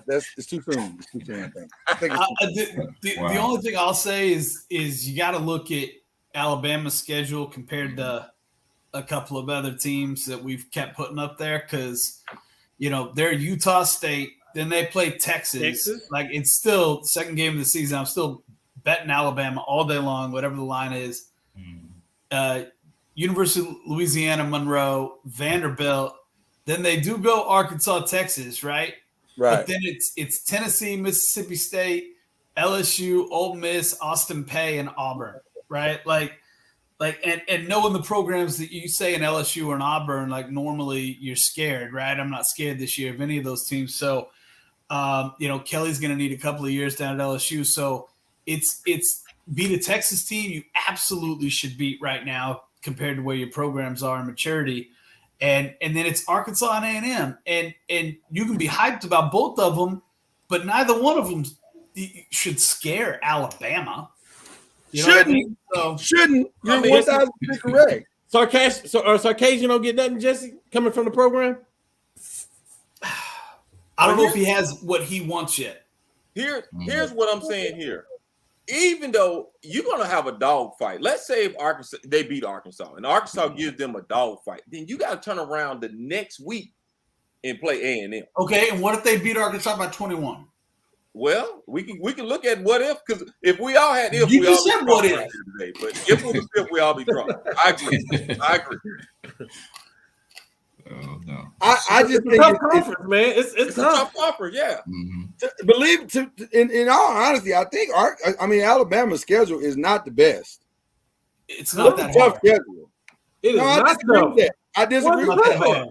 That's it's too soon. It's too soon. I think it's too soon. The only thing I'll say is you got to look at Alabama's schedule compared to a couple of other teams that we've kept putting up there because they're Utah State. Then they play Texas. Like it's still second game of the season. I'm still betting Alabama all day long, whatever the line is. University of Louisiana, Monroe, Vanderbilt. Then they do go Arkansas, Texas, right? Right. But then it's Tennessee, Mississippi State, LSU, Ole Miss, Austin Peay, and Auburn, right? And knowing the programs that you say in LSU or in Auburn, like normally you're scared, right? I'm not scared this year of any of those teams. So, Kelly's going to need a couple of years down at LSU. So it's beat a Texas team you absolutely should beat right now compared to where your programs are in maturity. And then it's Arkansas and A&M. And you can be hyped about both of them, but neither one of them should scare Alabama. You know what I mean? Shouldn't. You're 1,000% correct. Sarkisian don't get nothing, Jesse, coming from the program? I don't know if he has what he wants yet. Here's what I'm saying here. Even though you're going to have a dog fight, let's say if they beat Arkansas and Arkansas gives them a dog fight, then you got to turn around the next week and play A&M. Okay, and what if they beat Arkansas by 21? Well, we can look at what if, because if we all had if, you we just all said what if today. But if we was if, we all be drunk. I agree. Oh no! I just think tough conference, man. It's a tough offer, yeah. In all honesty, I think Alabama's schedule is not the best. It's not that tough hard. schedule. It is not I disagree with that. I disagree with that.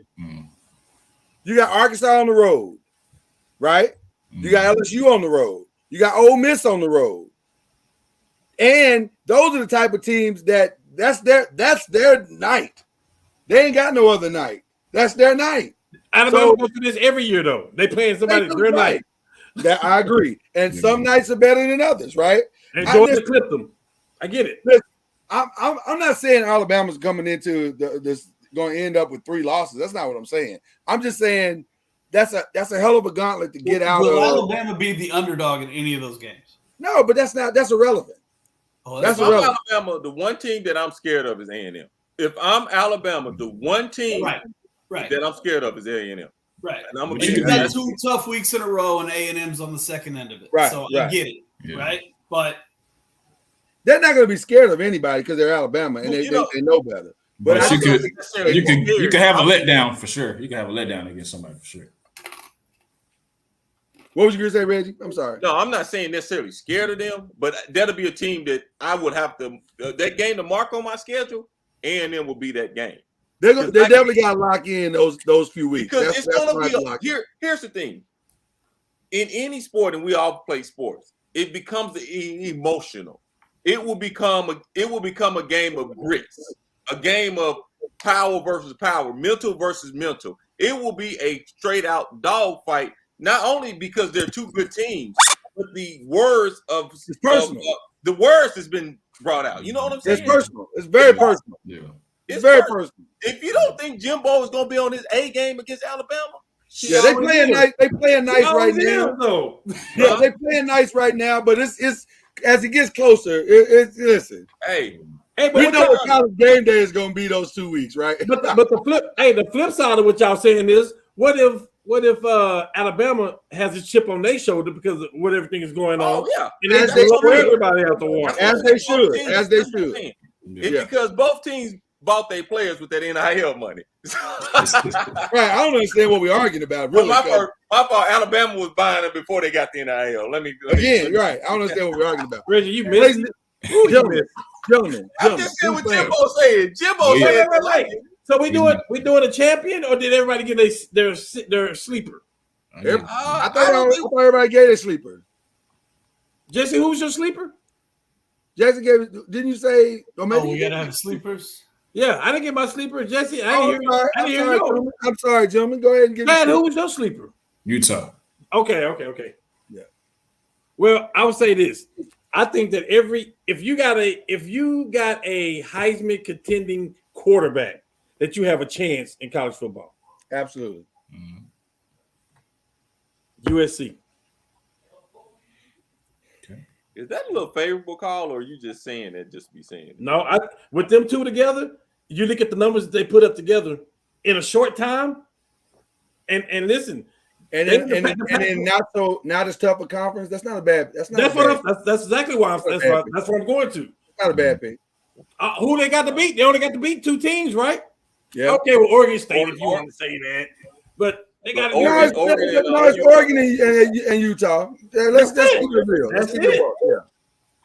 You got Arkansas on the road, right? You got LSU on the road. You got Ole Miss on the road. And those are the type of teams that's their night. They ain't got no other night. That's their night. Alabama goes through this every year, though. They playing somebody their night. That I agree. And some nights are better than others, right? And Georgia clipped them. I get it. I'm not saying Alabama's coming into this going to end up with 3 losses. That's not what I'm saying. I'm just saying that's a hell of a gauntlet to get out of. Will Alabama be the underdog in any of those games? No, but that's irrelevant. Oh, that's irrelevant. Alabama, the one team that I'm scared of is A&M. If I'm Alabama, the one team that I'm scared of is A&M. Right. And I'm But gonna And you you can got do- 2 tough weeks in a row, and A&M's on the second end of it. Right, So I right. get it, Yeah. right? But They're not going to be scared of anybody because they're Alabama and Well, they know better. But But I you think could necessarily you could scared. have a letdown for sure. You can have a letdown against somebody for sure. what was you going to say, Reggie? I'm sorry. No, I'm not saying necessarily scared of them, but that'll be a team that I would have to that game to mark on my schedule, and then will be that game. They definitely got to lock in those few weeks. Because it's gonna why be I lock in. here's the thing. In any sport, and we all play sports, it becomes emotional. It will become a game of grits, a game of power versus power, mental versus mental. It will be a straight out dog fight, not only because they're two good teams, but the words of It's personal. the words has been brought out. You know what I'm saying? It's personal. It's very personal. Yeah. It's very personal. personal. If you don't think Jimbo is going to be on his A game against Alabama, Yeah, they playing nice. They playing nice right now. though. Yeah, they playing nice right now. But it's as it gets closer. It's listen. hey, Hey, but We what know y'all- what college game day is going to be those 2 weeks, right? but the flip side of what y'all saying is, what if Alabama has a chip on their shoulder because of what everything is going on, oh yeah, and they As they throw should. everybody out the water? As they should. As they should. Yeah. It's Yeah. because both teams bought their players with that NIL money. Right. I don't understand what we're arguing about. Well, Really, my fault. Alabama was buying them before they got the NIL. Let me again, right. I don't understand what we're arguing about. Reggie, you missed it. Ooh, you Gentlemen, missed gentlemen, I'm just saying what who's playing? Jimbo said. Jimbo Oh, yeah. said, Wait. So we doing a champion, or did everybody get their sleeper? Every- I I thought everybody gave a sleeper. Jesse, who's your sleeper? Jesse gave it. Didn't you say? Or maybe we you got to did. have sleepers. Yeah, I didn't get my sleeper. Jesse, I Oh, didn't hear. I didn't hear yours. gentlemen. I'm sorry, gentlemen. Go ahead and give Man, me. who was your sleeper? Utah. Okay. Yeah. Well, I would say this. I think that if you got a Heisman contending quarterback, that you have a chance in college football. Absolutely. Mhm. USC. is that a little favorable call, or are you just saying that just to be saying it? No, with them two together, you look at the numbers that they put up together in a short time, and listen, And then not as tough a conference. That's not a bad. That's exactly why that's what I'm going to. not a bad pick. Who they got to beat? They only got to beat two teams, right? Yeah. Okay, well, Oregon State, if you want to say that, but they got to No, get it's Oregon and Utah. Yeah, let's keep it real. That's Let's keep it. real.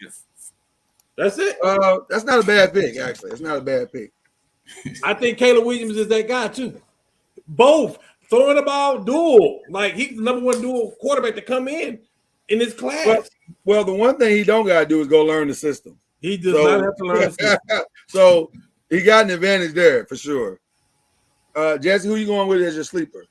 Yeah. That's it. That's not a bad pick. Actually, it's not a bad pick. I think Caleb Williams is that guy too. Both throwing the ball dual, like he's the number one dual quarterback to come in this class. Well, the one thing he don't got to do is go learn the system. He does not have to learn. So he got an advantage there for sure. Jesse, who you going with as your sleeper?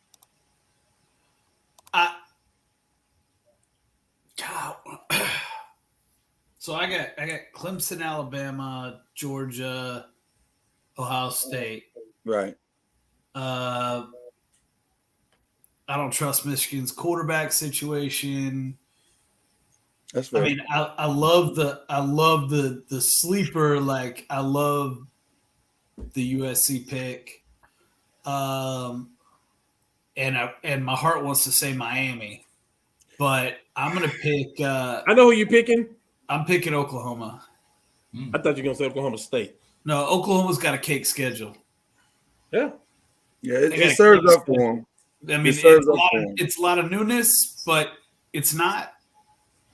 So I got Clemson, Alabama, Georgia, Ohio State. Right. I don't trust Michigan's quarterback situation. That's fair. I mean, I love the sleeper. Like I love the USC pick, and my heart wants to say Miami, but I'm gonna pick. I know who you picking. I'm picking Oklahoma. I thought you were gonna say Oklahoma State. No, Oklahoma's got a cake schedule. Yeah. Yeah, it serves up for him. I mean, it's a lot of newness, but it's not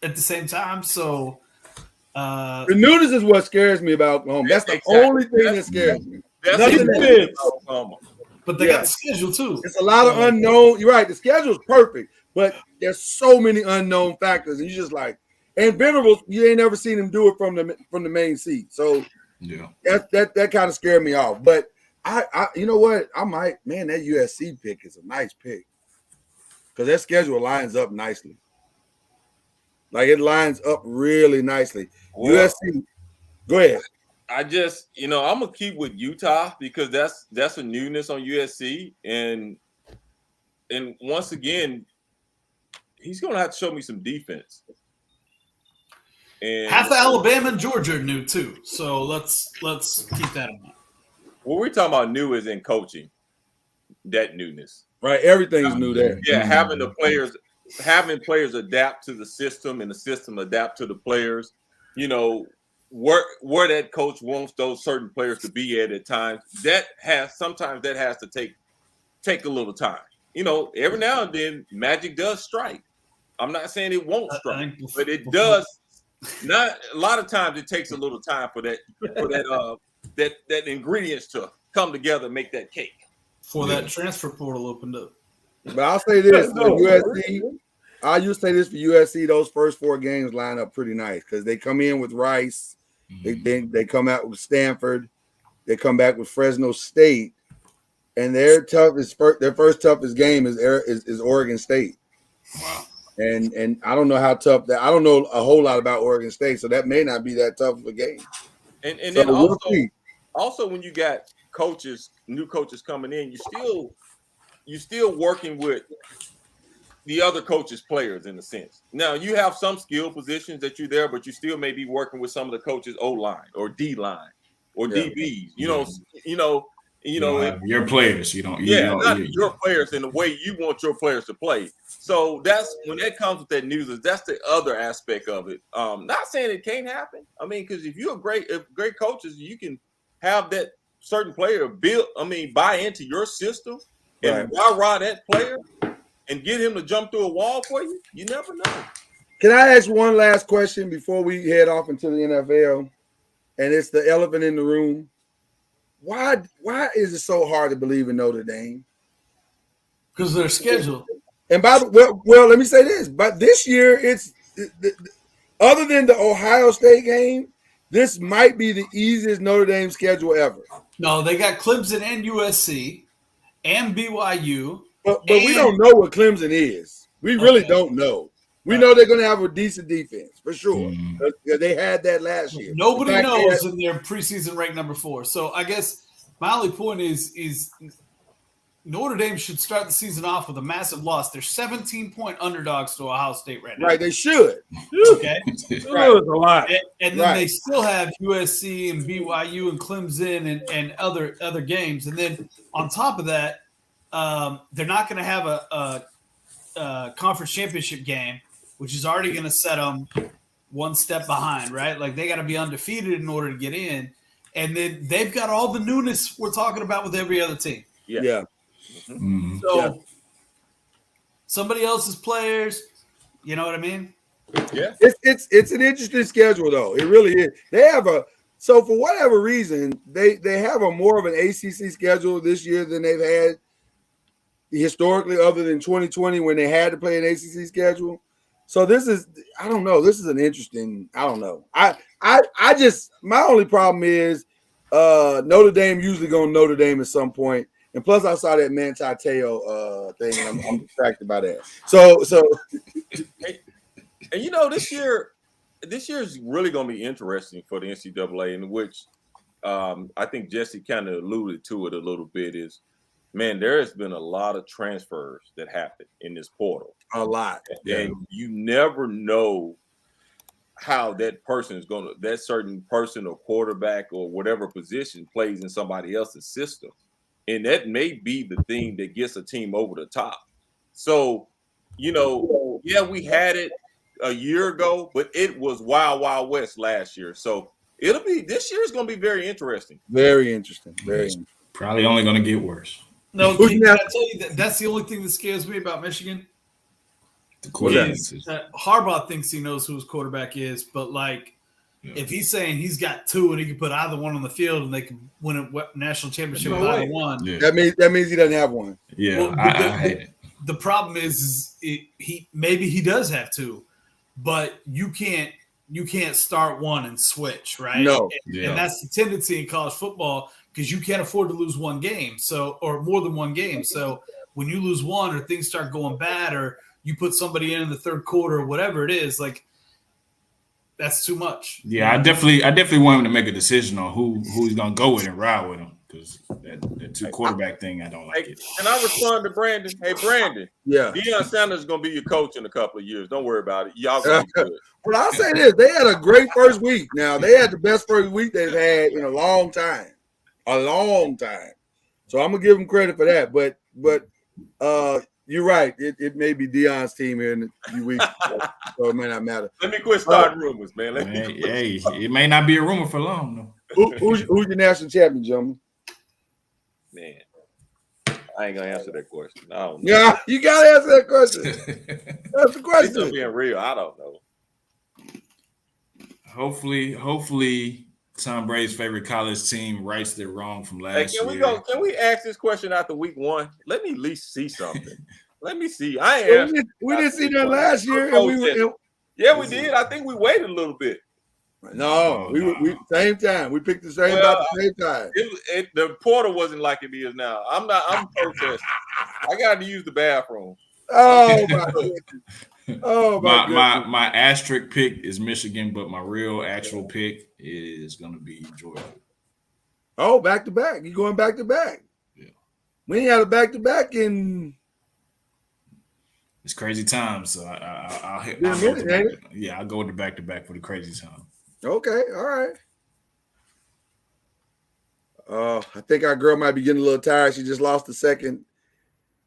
at the same time. So The newness is what scares me about Oklahoma. That's the Exactly. only thing that scares me. That's Nothing the else. thing about Oklahoma. but they Yeah. got the schedule too. It's a lot of unknown. You're right. The schedule is perfect, but there's so many unknown factors, and you just like. And Venables, you ain't never seen him do it from the main seat. So Yeah. that kind of scared me off. But I you know what? I might, man, that USC pick is a nice pick because that schedule lines up nicely. Like it lines up really nicely. Well, USC, go ahead. I just, I'm gonna keep with Utah because that's a newness on USC, and once again, he's gonna have to show me some defense. And Half of Alabama and Georgia are new too. So let's keep that in mind. what we're talking about new is in coaching, that newness. Right, everything's new there. Yeah, having players adapt to the system and the system adapt to the players. You know, where that coach wants those certain players to be at times. Sometimes that has to take a little time. You know, every now and then magic does strike. I'm not saying it won't strike, but it does. Not a lot of times it takes a little time for that ingredients to come together and make that cake. Before that transfer portal opened up. But I'll say this for USC. I used to say this for USC. Those first 4 games line up pretty nice because they come in with Rice, they come out with Stanford, they come back with Fresno State, and their first toughest game is Oregon State. Wow. And I don't know how tough that. I don't know a whole lot about Oregon State, so that may not be that tough of a game. And so then also when you got new coaches coming in, you're still working with the other coaches' players in a sense. Now you have some skill positions that you're there, but you still may be working with some of the coaches' O line or D line or DBs. You know, your players. Your players in the way you want your players to play. So that's when that comes with that news. That's the other aspect of it. Not saying it can't happen. I mean, because if you're great coaches, you can have that certain player buy into your system and rah that player and get him to jump through a wall for you. You never know. Can I ask one last question before we head off into the NFL? And it's the elephant in the room. Why is it so hard to believe in Notre Dame? Because they're scheduled. And let me say this. But this year, it's other than the Ohio State game, this might be the easiest Notre Dame schedule ever. No, they got Clemson and USC and BYU. But we don't know what Clemson is. We really don't know. We know they're going to have a decent defense for sure. They had that last year. Nobody knows in their preseason ranked number 4. So I guess my only point is Notre Dame should start the season off with a massive loss. They're 17-point underdogs to Ohio State right now. Right, they should. Okay. Right. A lot. And then they still have USC and BYU and Clemson and other games. And then on top of that, they're not going to have a conference championship game, which is already going to set them one step behind, right? Like they got to be undefeated in order to get in. And then they've got all the newness we're talking about with every other team. Yeah. So somebody else's players, you know what I mean? Yeah. It's an interesting schedule though. It really is. They have so for whatever reason, they have a more of an ACC schedule this year than they've had historically, other than 2020 when they had to play an ACC schedule. So this is, I don't know. This is an interesting, I don't know. I just, my only problem is Notre Dame usually going to Notre Dame at some point. And plus I saw that Manti Te'o thing and I'm distracted by that. So and you know, this year is really going to be interesting for the NCAA, in which I think Jesse kind of alluded to it a little bit is, man, there has been a lot of transfers that happened in this portal. A lot. And you never know how that certain person or quarterback or whatever position plays in somebody else's system. And that may be the thing that gets a team over the top. So, you know, we had it a year ago, but it was Wild Wild West last year. So this year is going to be very interesting. Very interesting. Very interesting. Probably only going to get worse. No, can I tell you that's the only thing that scares me about Michigan? The quarterback. Harbaugh thinks he knows who his quarterback is, but if he's saying he's got 2 and he can put either one on the field and they can win a national championship with either one, that means he doesn't have one. Yeah, well, I hate it. The problem is maybe he does have 2, but you can't start one and switch, right? No, and that's the tendency in college football because you can't afford to lose one game, or more than one game. So when you lose one or things start going bad or you put somebody in the third quarter or whatever it is, that's too much. Yeah, I definitely want him to make a decision on who he's gonna go with and ride with him, because that 2 quarterback thing, I don't like it. Can I respond to Brandon? Hey, Brandon. Yeah. Deion Sanders is gonna be your coach in a couple of years. Don't worry about it. Y'all gonna be good. But I'll say this: they had a great first week. Now they had the best first week they've had in a long time. So I'm gonna give them credit for that. But You're right. It may be Deion's team here in a few weeks, so it may not matter. Let me quit starting rumors, man. Let me Man, hey, it may not be a rumor for long though. Who's your national champion, gentlemen? Man, I ain't gonna answer that question. I don't know. Yeah, you gotta answer that question. That's the It's just question. being real. I don't know. Hopefully, Tom Brady's favorite college team rights their wrong from Hey, last can we year. go? Can we ask this question after week 1? Let me at least see something. Let me see. I ain't Well, answered. we didn't see that last year, and we were. Yeah, we did. I think we waited a little bit. No, we same time. We picked the same about the same time. The portal wasn't like it is now. I'm protesting. I got to use the bathroom. Oh my goodness. Oh my goodness. My asterisk pick is Michigan, but my real actual pick is going to be Georgia. Oh, back to back. You going back to back? Yeah. We ain't had a back to back in. It's crazy times, so I'll hit. Been a minute, ain't it? Yeah, I'll go with the back to back for the crazy time. Okay, all right. I think our girl might be getting a little tired. She just lost the second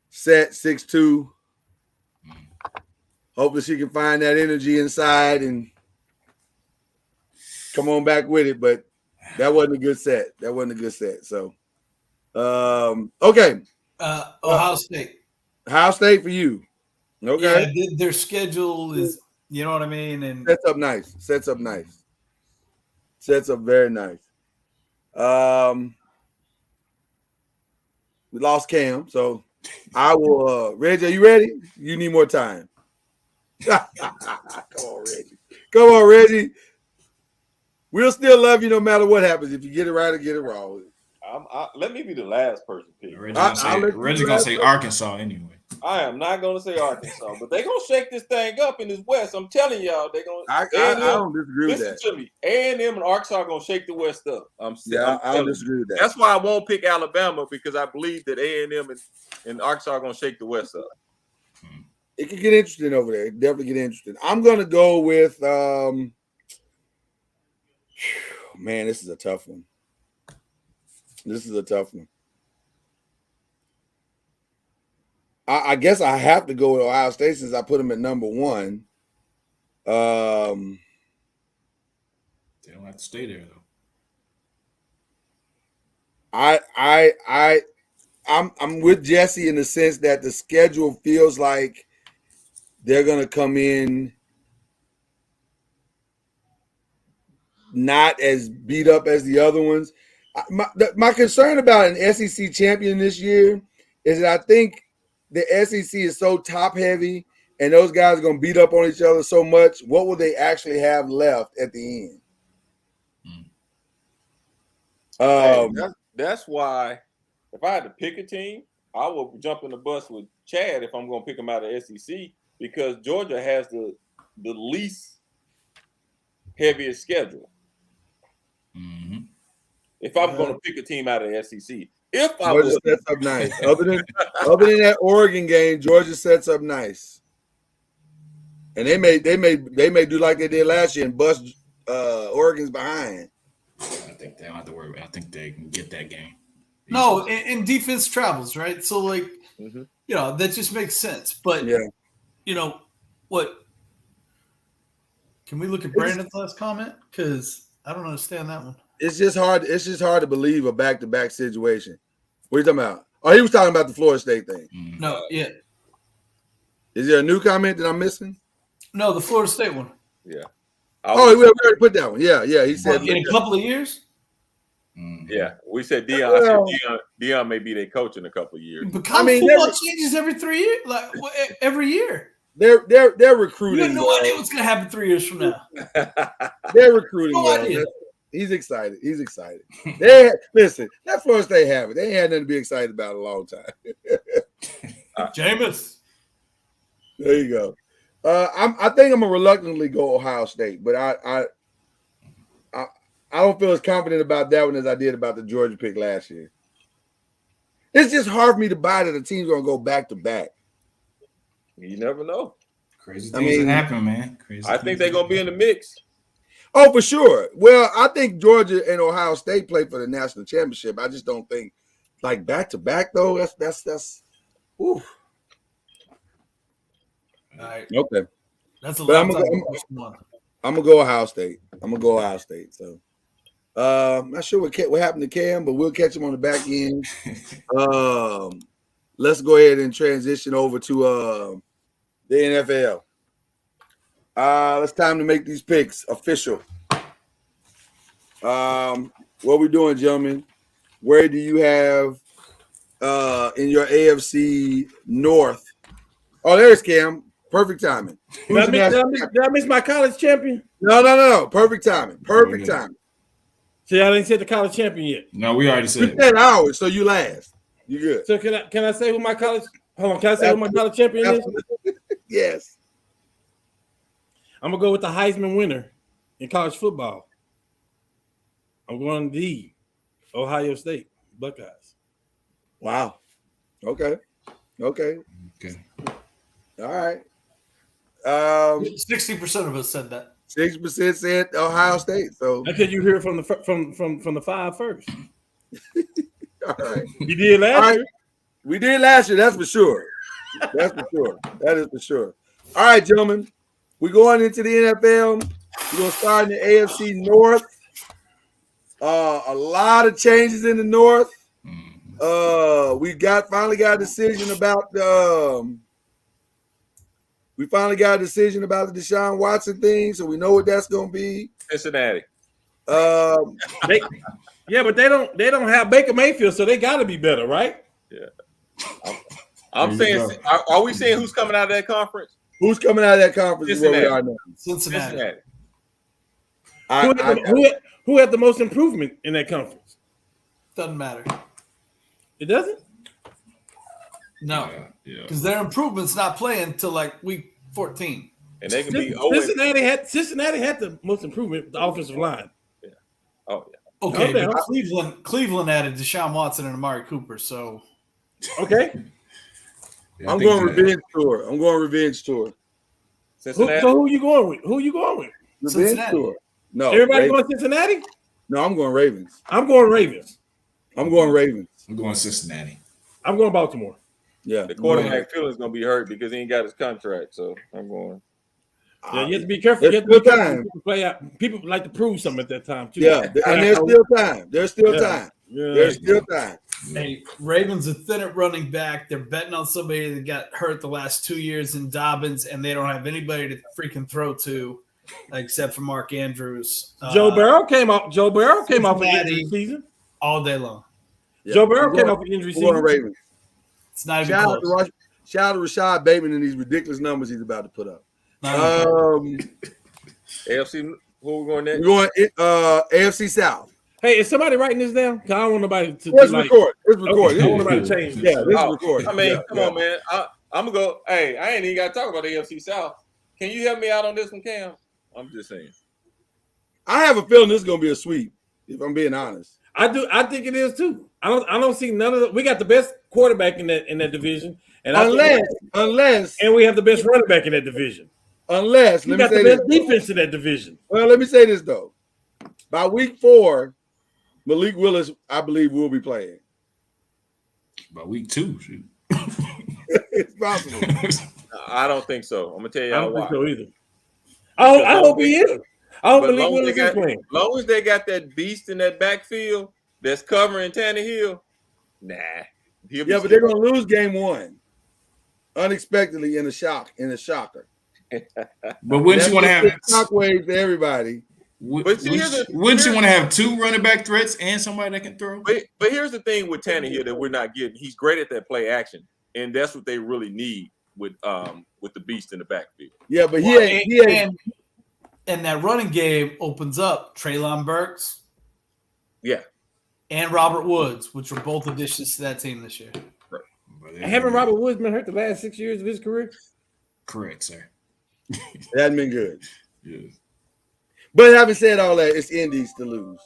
set, 6-2. Hopefully she can find that energy inside and come on back with it. But that wasn't a good set. So, okay. Ohio State. Ohio State for you. Okay. Yeah, their schedule is, you know what I mean? And Sets up nice. Sets up very nice. We lost Cam, so I will. Reggie, are you ready? You need more time. Come on, Reggie. We'll still love you no matter what happens. If you get it right or get it wrong. Let me be the last person pick. Reggie's gonna say Arkansas anyway. I am not going to say Arkansas, but they're going to shake this thing up in this West. I'm telling y'all, they're going to. I don't disagree with that. Listen to me. A&M and Arkansas are going to shake the West up. I don't disagree with that. That's why I won't pick Alabama, because I believe that A&M and Arkansas are going to shake the West up. It could get interesting over there. Definitely get interesting. I'm going to go with man, this is a tough one. I guess I have to go with Ohio State since I put them at number 1. They don't have to stay there though. I'm with Jesse in the sense that the schedule feels like they're gonna come in not as beat up as the other ones. My concern about an SEC champion this year is that I think the SEC is so top heavy and those guys are going to beat up on each other so much. What will they actually have left at the end? That's why if I had to pick a team, I would jump in the bus with Chad if I'm going to pick them out of SEC, because Georgia has the least heaviest schedule. Mm-hmm. If I'm going to pick a team out of the SEC. If I Georgia was, sets up nice. Other than that Oregon game, Georgia sets up nice, and they may do like they did last year and bust Oregon's behind. I think they don't have to worry. I think they can get that game. no, and defense travels, right? So like, you know, that just makes sense. But Yeah, you know what? Can we look at Brandon's last comment? Because I don't understand that one. it's just hard. It's just hard to believe a back-to-back situation. What are you talking about? Oh, he was talking about the Florida State thing. Mm-hmm. No, yeah. Is there a new comment that I'm missing? No, the Florida State one. yeah. Oh, we already put that one. Yeah. He said In a couple of years? Mm-hmm. Yeah, we said Deion. Deion may be their coach in a couple of years. But college football changes every 3 years, like every year. they're recruiting. You have no idea what's going to happen 3 years from now. They're recruiting. No idea. He's excited. Listen, that Florida State have it. They ain't had nothing to be excited about in a long time. Jameis. There you go. I think I'm gonna reluctantly go Ohio State, but I don't feel as confident about that one as I did about the Georgia pick last year. It's just hard for me to buy that the team's gonna go back to back. You never know. Crazy things happen, man. I think they're gonna be in the mix. Oh, for sure. Well, I think Georgia and Ohio State play for the national championship. I just don't think like back to back though. That's Ooh, All right, okay. that's a But lot. I'm gonna go Ohio State. So, not sure what happened to Cam, but we'll catch him on the back end. Let's go ahead and transition over to the NFL. It's time to make these picks official. What we doing, gentlemen? Where do you have in your AFC North? Oh, there's Cam. Perfect timing. Did I miss my college champion? No. Perfect timing. Perfect timing. See, I didn't say the college champion yet. No, we already You said said ours, so you last. You good? So can I say who my college? Hold on. Can I say who my college champion is? Yes. I'm gonna go with the Heisman winner in college football. I'm going the Ohio State Buckeyes. Wow. Okay. Okay. All right. 60% of us said that. 6% said Ohio State. So That's because you hear from the five first. all right. You did last year. We did last year, that's for sure. That is for sure. All right, gentlemen. We're going into the NFL. We're gonna start in the AFC North. A lot of changes in the North. We finally got a decision about the Deshaun Watson thing, so we know what that's gonna be. Cincinnati. Um, But they don't have Baker Mayfield, so they got to be better, right? Yeah. I'm saying, are we saying who's coming out of that conference? who's coming out of that conference is where we Cincinnati. are now. Cincinnati. Who had the most improvement in that conference? Doesn't matter. It doesn't? No, Yeah. because their improvement's not playing till like week 14. And they can be 0. Cincinnati had the most improvement with the offensive line. Oh, yeah. Okay, Okay. but Cleveland added Deshaun Watson and Amari Cooper, so Okay. I'm going revenge tour. So Cincinnati. who you going with? Revenge Cincinnati. tour. No, Everybody Ravens. going Cincinnati? No, I'm going Ravens. I'm going Ravens. I'm going Ravens. I'm going Cincinnati. I'm going Baltimore. Yeah. The quarterback feeling's going to be hurt because he ain't got his contract. So I'm going. Yeah, you have to be careful. There's You have to be still careful. time. People play out. People like to prove something at that time too. Yeah, and there's still time. There's still time. Yeah. There's still time. hey, Ravens are thin at running back. They're betting on somebody that got hurt the last 2 years in Dobbins, and they don't have anybody to freaking throw to except for Mark Andrews. Joe Burrow came off. Joe Burrow came off an Cincinnati. injury season. all day long. Yeah. Joe Burrow I'm came going- off an injury I'm going season. Ravens. It's not even Shout out, close. shout out to Rashad Bateman and these ridiculous numbers he's about to put up. Not even close. AFC, who we going We're next? going AFC South. Hey, is somebody writing this down? 'Cause I don't want nobody to Let's like. record. Let's Okay, record. I don't want nobody to change. Yeah, this is Oh, recorded. I mean, Yeah, come yeah. on, man. I'm going to go. Hey, I ain't even got to talk about the AFC South. Can you help me out on this one, Cam? I'm just saying. I have a feeling this is going to be a sweep, if I'm being honest. I do. I think it is too. I don't see none of the. We got the best quarterback in that division, and Unless, and we have the best running back in that division. we We got got the best defense in that division. Well, let me say this though. By week 4, Malik Willis, I believe, will be playing. By week 2, shoot. It's possible. I don't think so. I'm going to tell I y'all don't why. think so either. I hope he is. I hope But Malik long as, Willis they is got, playing. long as they got that beast in that backfield that's covering Tannehill, nah. He'll be Yeah, but they're going to lose game 1 unexpectedly in a shocker. But wouldn't you want to have shockwave to everybody? But see, wouldn't you want to have 2 running back threats and somebody that can throw? But here's the thing with Tannehill that we're not getting. He's great at that play action, and that's what they really need with the beast in the backfield. Yeah, but and that running game opens up Treylon Burks Yeah. and Robert Woods, which were both additions to that team this year. Haven't Robert Woods been hurt the last 6 years of his career? Correct, sir. it hasn't been good. Yeah. But having said all that, it's Indy's to lose.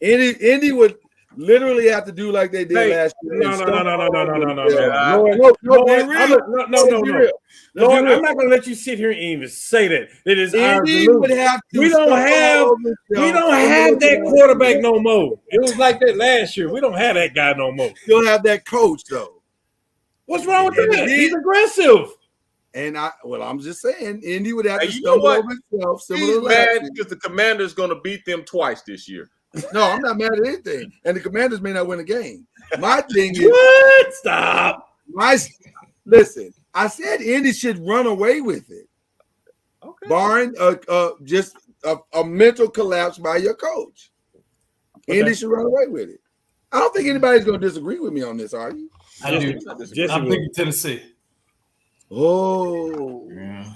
Indy would literally have to do like they did last year. No. Lord, I'm not going to let you sit here and even say that. It is ours to Indy would lose. have to. We don't have that quarterback no more. It was like that last year. We don't have that guy no more. Still have that coach though. What's wrong with And that? he He's did. aggressive. And I'm just saying, Indy would have Hey, to you know stumble what? over himself. He's Similar to mad last year. because the Commander's going to beat them twice this year. No, I'm not mad at anything. And the Commanders may not win a game. My thing is, What? Stop. listen. I said Indy should run away with it, Okay. barring just a mental collapse by your coach. Okay. Indy should run away with it. I don't think anybody's going to disagree with me on this, are you? I do. Jesse I'm will. picking Tennessee. Oh, Yeah.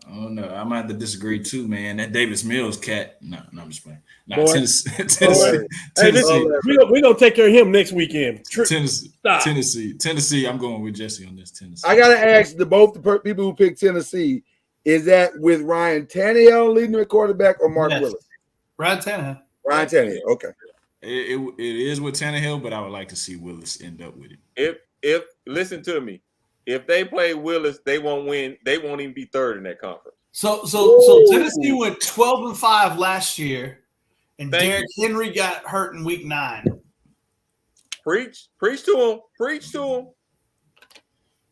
I don't know. I might have to disagree too, man. That Davis Mills cat. No, I'm just playing. Nah, Boy. Tennessee. Hey, Tennessee. listen, we're gonna take care of him next weekend. Stop. Tennessee. I'm going with Jesse on this. Tennessee. I got to ask both the people who picked Tennessee, is that with Ryan Tannehill leading the quarterback or Mark Yes. Willis? Ryan Tannehill. Ryan Tannehill. Okay. It is with Tannehill, but I would like to see Willis end up with it. If listen to me, if they play Willis, they won't win. They won't even be third in that conference. So Ooh. Tennessee went 12-5 last year, and Thank Derrick Henry got hurt in week 9. Preach to him. Preach to him.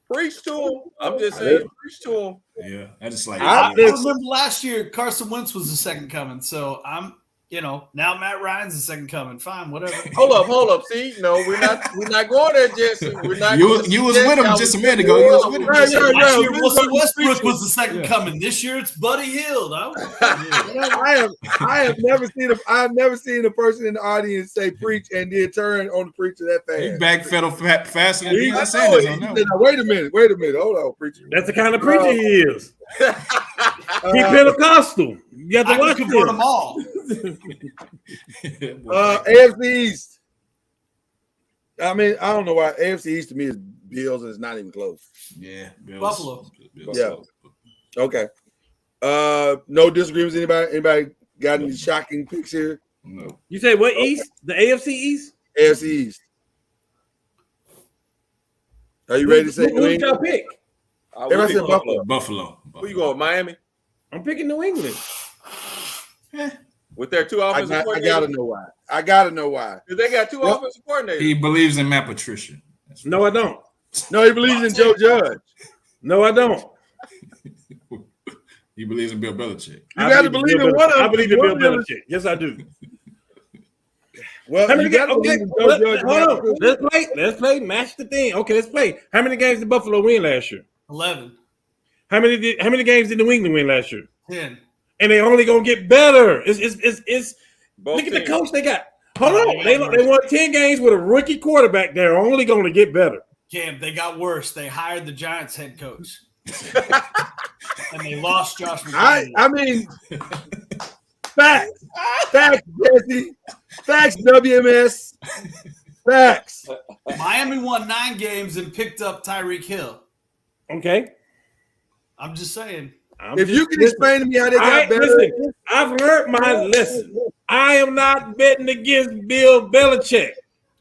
Preach to him. I'm just saying, preach to him. Yeah, I just like. I Listen. remember last year Carson Wentz was the second coming, so I'm now Matt Ryan's the second coming. Fine, whatever. Hold up. See, no, we're not going there, Jesse. We're not. You was with him just a minute ago. You was with him. Right, just a right, minute. Last right. year Russell Westbrook was the second Yeah. coming. This year it's Buddy Hield. I have never seen a person in the audience say preach and then turn on the preacher that fast. He backpedal faster than He- Deion Sanders on He that said, "Now, wait a minute, hold on, preacher." That's the kind of preacher he is. He Uh, Pentecostal. You have to I watch can convert him. them all. one. AFC East. I mean, I don't know why AFC East to me is Bills and it's not even close. Yeah, Bills. Buffalo. Bills. Yeah. Okay. No disagreements. Anybody got any shocking picks here? No. You say what East? The AFC East? AFC East. Are you ready to say New Who's y'all England? pick? Everybody said Buffalo. Buffalo. Who you going? Miami I'm picking New England. with their two I offensive gotta coordinators. know why. I gotta know why. Because they got two Well, offensive coordinators. He believes in Matt Patricia. That's No, I don't. No, he believes in Joe Judge. No, I don't. He believes in Bill Belichick. You got to believe in one of them. I believe in One Bill of them. Belichick. Yes, I do. Well, How many you got to games? believe Okay, in Joe Judge. hold on. Let's play. Match the thing. Okay, let's play. How many games did Buffalo win last year? 11, How many games did New England win last year? 10. And they only gonna get better. It's Both look at the teams. coach they got. Hold on. They won 10 games with a rookie quarterback. They're only gonna get better. Cam, they got worse. They hired the Giants head coach. And they lost Josh McDaniels. I mean, facts, Jesse, facts, WMS, facts. Miami won 9 games and picked up Tyreek Hill. Okay. I'm just saying. If you can explain to me how they got better, Listen, I've learned my lesson. I am not betting against Bill Belichick.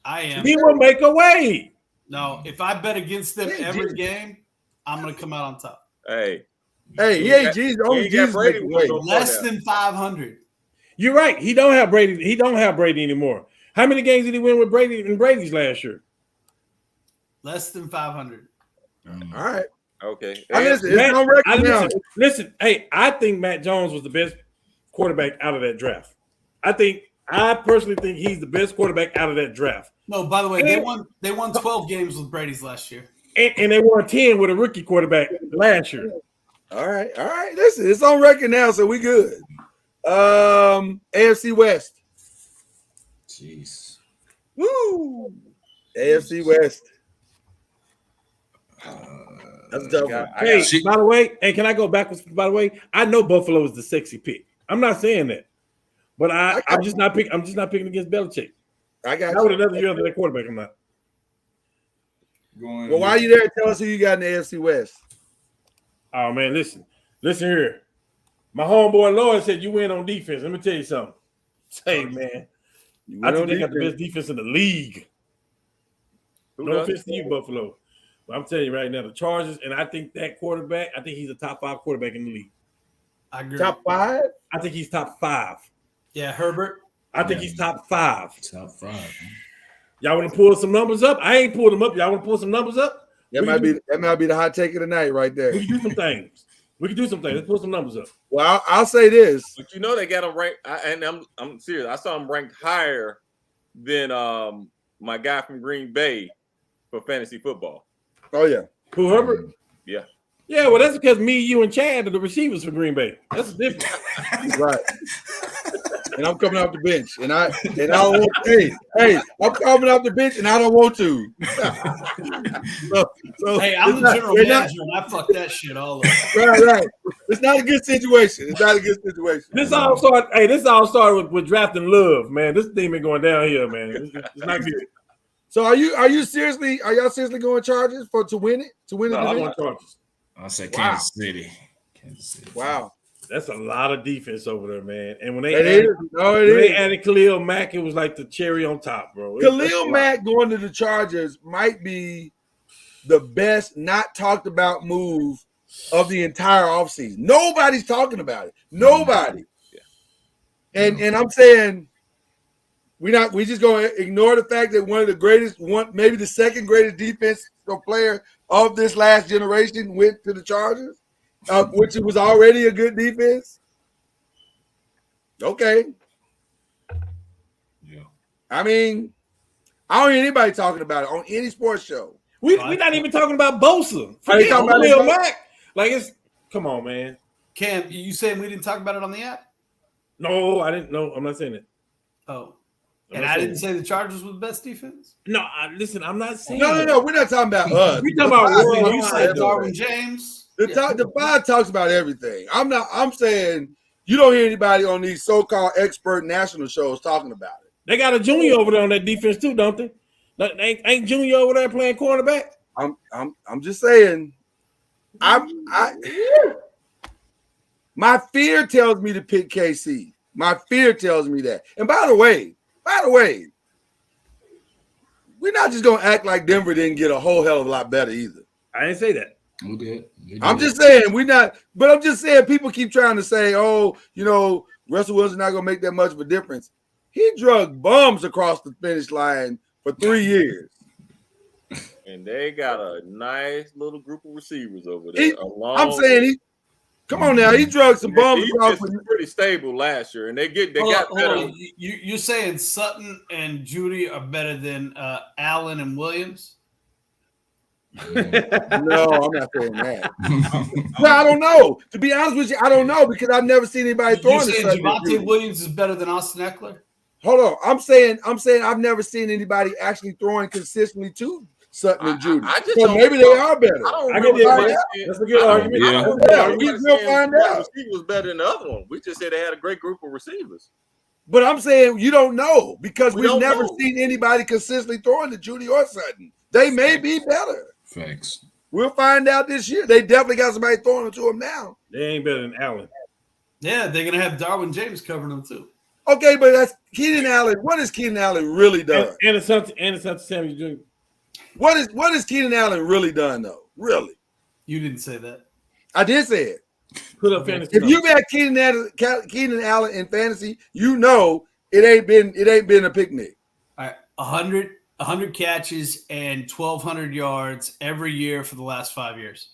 I am. He will make a way. No, if I bet against them Hey, every Jesus. game, I'm going to come out on top. Hey, hey, he ain't Jesus. he Only ain't got Jesus Brady make a with way. no- Less than 500. You're right. He don't have Brady. He don't have Brady anymore. How many games did he win with Brady and Brady's last year? Less than 500. All right. okay. I listen. It's Matt- on record now. listen, hey, I think Matt Jones was the best quarterback out of that draft. I personally think he's the best quarterback out of that draft. No, by the way, they won 12 games with Brady's last year. And they won 10 with a rookie quarterback last year. All right. Listen, it's on record now, so we good. AFC West. Jeez. Woo. AFC West. That's a tough one. Hey, by the way, hey, can I go backwards? By the way, I know Buffalo is the sexy pick. I'm not saying that, but I'm just not picking. I'm just not picking against Belichick. I got Not with you. another year under that quarterback. I'm not. Going Well, while you there, tell us who you got in the AFC West. Oh man, listen here. My homeboy Lloyd said you win on defense. Let me tell you something. Say, man, You I went think on they got the defense. best defense in the league. Who No does? offense to you, Buffalo. But I'm telling you right now, the Chargers, and I think that quarterback, I think he's a top 5 quarterback in the league. I agree. Top 5. I think he's top 5. Yeah, Herbert. I think he's top 5. top 5. Y'all want to pull some numbers up? I ain't pulled them up. Y'all want to pull some numbers up? That might be the hot take of the night right there. We can do some things. Let's put some numbers up. Well, I'll say this. But you know they got him ranked, and I'm serious. I saw him ranked higher than my guy from Green Bay for fantasy football. Oh yeah. Who, Herbert? Yeah. Yeah, well, that's because me, you, and Chad are the receivers for Green Bay. That's different. Right. And I'm coming off the bench, and I don't want. Hey, I'm coming off the bench, and I don't want to. so Hey, I'm the general manager, and I fuck that shit all up. Right. It's not a good situation. This all started with drafting Love, man. This thing been going down here, man. It's not good. So are y'all seriously going Chargers to win it? To win it? No, I want Chargers. I'll say Kansas City. Wow. That's a lot of defense over there, man. And when they added Khalil Mack, it was like the cherry on top, bro. Khalil Mack going to the Chargers might be the best not talked about move of the entire offseason. Nobody's talking about it. Nobody. Yeah. And I'm saying we just gonna ignore the fact that one of the greatest, maybe the second greatest defensive player of this last generation went to the Chargers. Which was already a good defense. Okay. Yeah. I mean, I don't hear anybody talking about it on any sports show. We're not even talking about Bosa. Are they talking about Khalil Mack? Like, come on, man. Cam, you saying we didn't talk about it on the app? No, I didn't. No, I'm not saying it. Oh. And I didn't say the Chargers were the best defense? No, listen, I'm not saying No. We're not talking about us. We're talking about worldwide. You said Darwin James. The pod talks about everything. I'm saying you don't hear anybody on these so-called expert national shows talking about it. They got a junior over there on that defense too, don't they? Ain't Junior over there playing cornerback? I'm just saying. My fear tells me to pick KC. My fear tells me that. And by the way, we're not just gonna act like Denver didn't get a whole hell of a lot better either. I didn't say that. We did. I'm just saying but I'm just saying people keep trying to say, oh, Russell Wilson not gonna make that much of a difference. He drug bums across the finish line for 3 years. And they got a nice little group of receivers over there. I'm saying come on now, he drug some bums across. Was pretty stable last year, and they got better. You're saying Sutton and Judy are better than Allen and Williams? No, I'm not saying that. Well, I don't know. To be honest with you, I don't know because I've never seen anybody throwing it. You saying Javonte Williams is better than Austin Eckler? Hold on. I'm saying I've never seen anybody actually throwing consistently to Sutton and Judy. So maybe they are better. That's a good argument. We'll find out. He was better than the other one. We just said they had a great group of receivers. But I'm saying you don't know because we've never seen anybody consistently throwing to Judy or Sutton. They may be better. Thanks. We'll find out this year. They definitely got somebody throwing it to them now. They ain't better than Allen. Yeah, they're gonna have Darwin James covering them too. Okay, but that's Keenan Allen. What has Keenan Allen really done? And it's up to Samuel Jr. What has Keenan Allen really done though? Really? You didn't say that. I did say it. Put up fantasy. If you've had Keenan Allen in fantasy, it ain't been a picnic. All right, 100 catches and 1,200 yards every year for the last 5 years.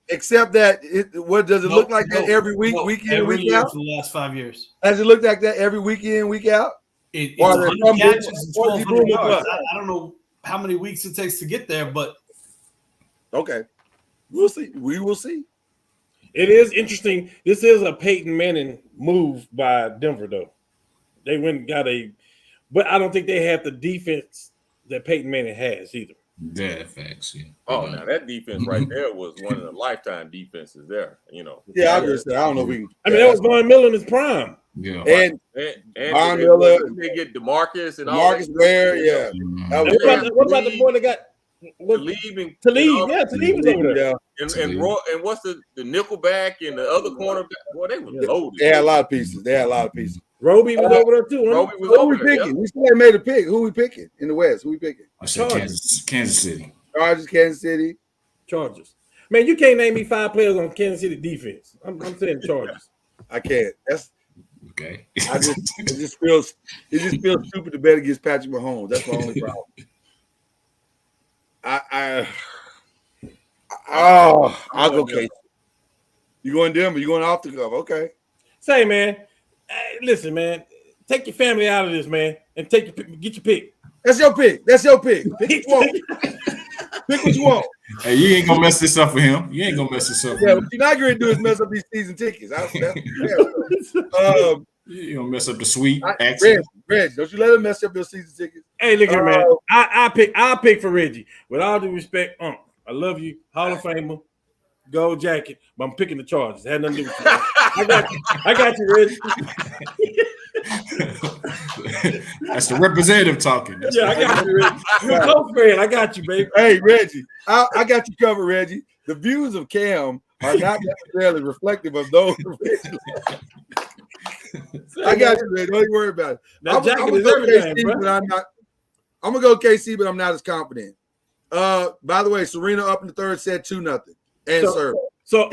Except that, does it look like that every week, week in, every week year out? for the last 5 years. Has it looked like that every week in, week out? It's 100 catches and 1,200 yards. I don't know how many weeks it takes to get there, but okay, we'll see. We will see. It is interesting. This is a Peyton Manning move by Denver, though. They went and got but I don't think they have the defense that Peyton Manning has either. Yeah, facts. Yeah. Oh, now that defense right there was one of the lifetime defenses there. Yeah, I don't know if we can. I mean, that was Von Miller in his prime. Yeah. And Von Miller, they get DeMarcus and all. Marcus Ware, yeah. What about the boy that got Talib? Yeah, Talib was over there. Yeah. And what's the nickelback and the other cornerback? Boy, they were loaded. They had a lot of pieces. Roby was over there too. Roby was Who over we there. picking? We still ain't made a pick. Who we picking in the West? Who we picking? I said Kansas City. Chargers, Kansas City. Chargers. Man, you can't name me 5 players on Kansas City defense. I'm saying Chargers. I can't. That's okay. it just feels stupid to bet against Patrick Mahomes. That's my only problem. Oh, I'll go KC. You going Denver? You going off the cuff? Okay. Say, man, listen, man, take your family out of this, man, and get your pick. That's your pick. That's your pick. Pick what you want. Pick what you want. Hey, you ain't gonna mess this up for him. You ain't gonna mess this up. Yeah, what you're not going to do is mess up these season tickets. You gonna mess up the suite. Reg, don't you let him mess up your season tickets. Hey, look here, man. I pick for Reggie. With all due respect, I love you, Hall of Famer, gold jacket, but I'm picking the Chargers. It had nothing to do with you. I got you, Reggie. That's the representative talking. I got you, Reggie. You're a close friend. I got you, baby. Hey, Reggie, I got you covered, Reggie. The views of Cam are not necessarily reflective of those of Reggie. I got you, Reggie. Don't worry about it. I'm gonna go KC, but I'm gonna go KC, but I'm not as confident. By the way, Serena up in the third set 2-0 and serve. So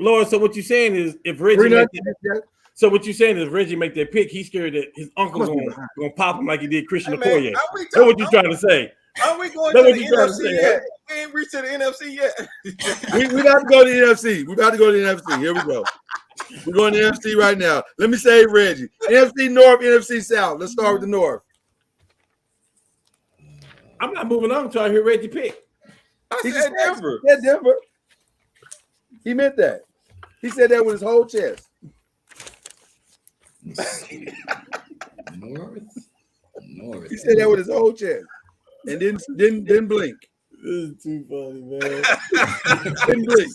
Lord. So what you're saying is if Reggie So what you're saying is Reggie make that pick, he's scared that his uncle's gonna pop him like he did Christian Okoye. That's what you trying to say. Are we going to the NFC yet? We ain't reached to the NFC yet. we about to go to the NFC. We about to go to the NFC. Here we go. We're going to the NFC right now. Let me say Reggie. NFC North, NFC South. Let's start with the North. I'm not moving on until I hear Reggie pick. He said Denver. He said Denver. He meant that. He said that with his whole chest. North. He said that with his whole chest. And didn't blink. This is too funny, man. Didn't blink.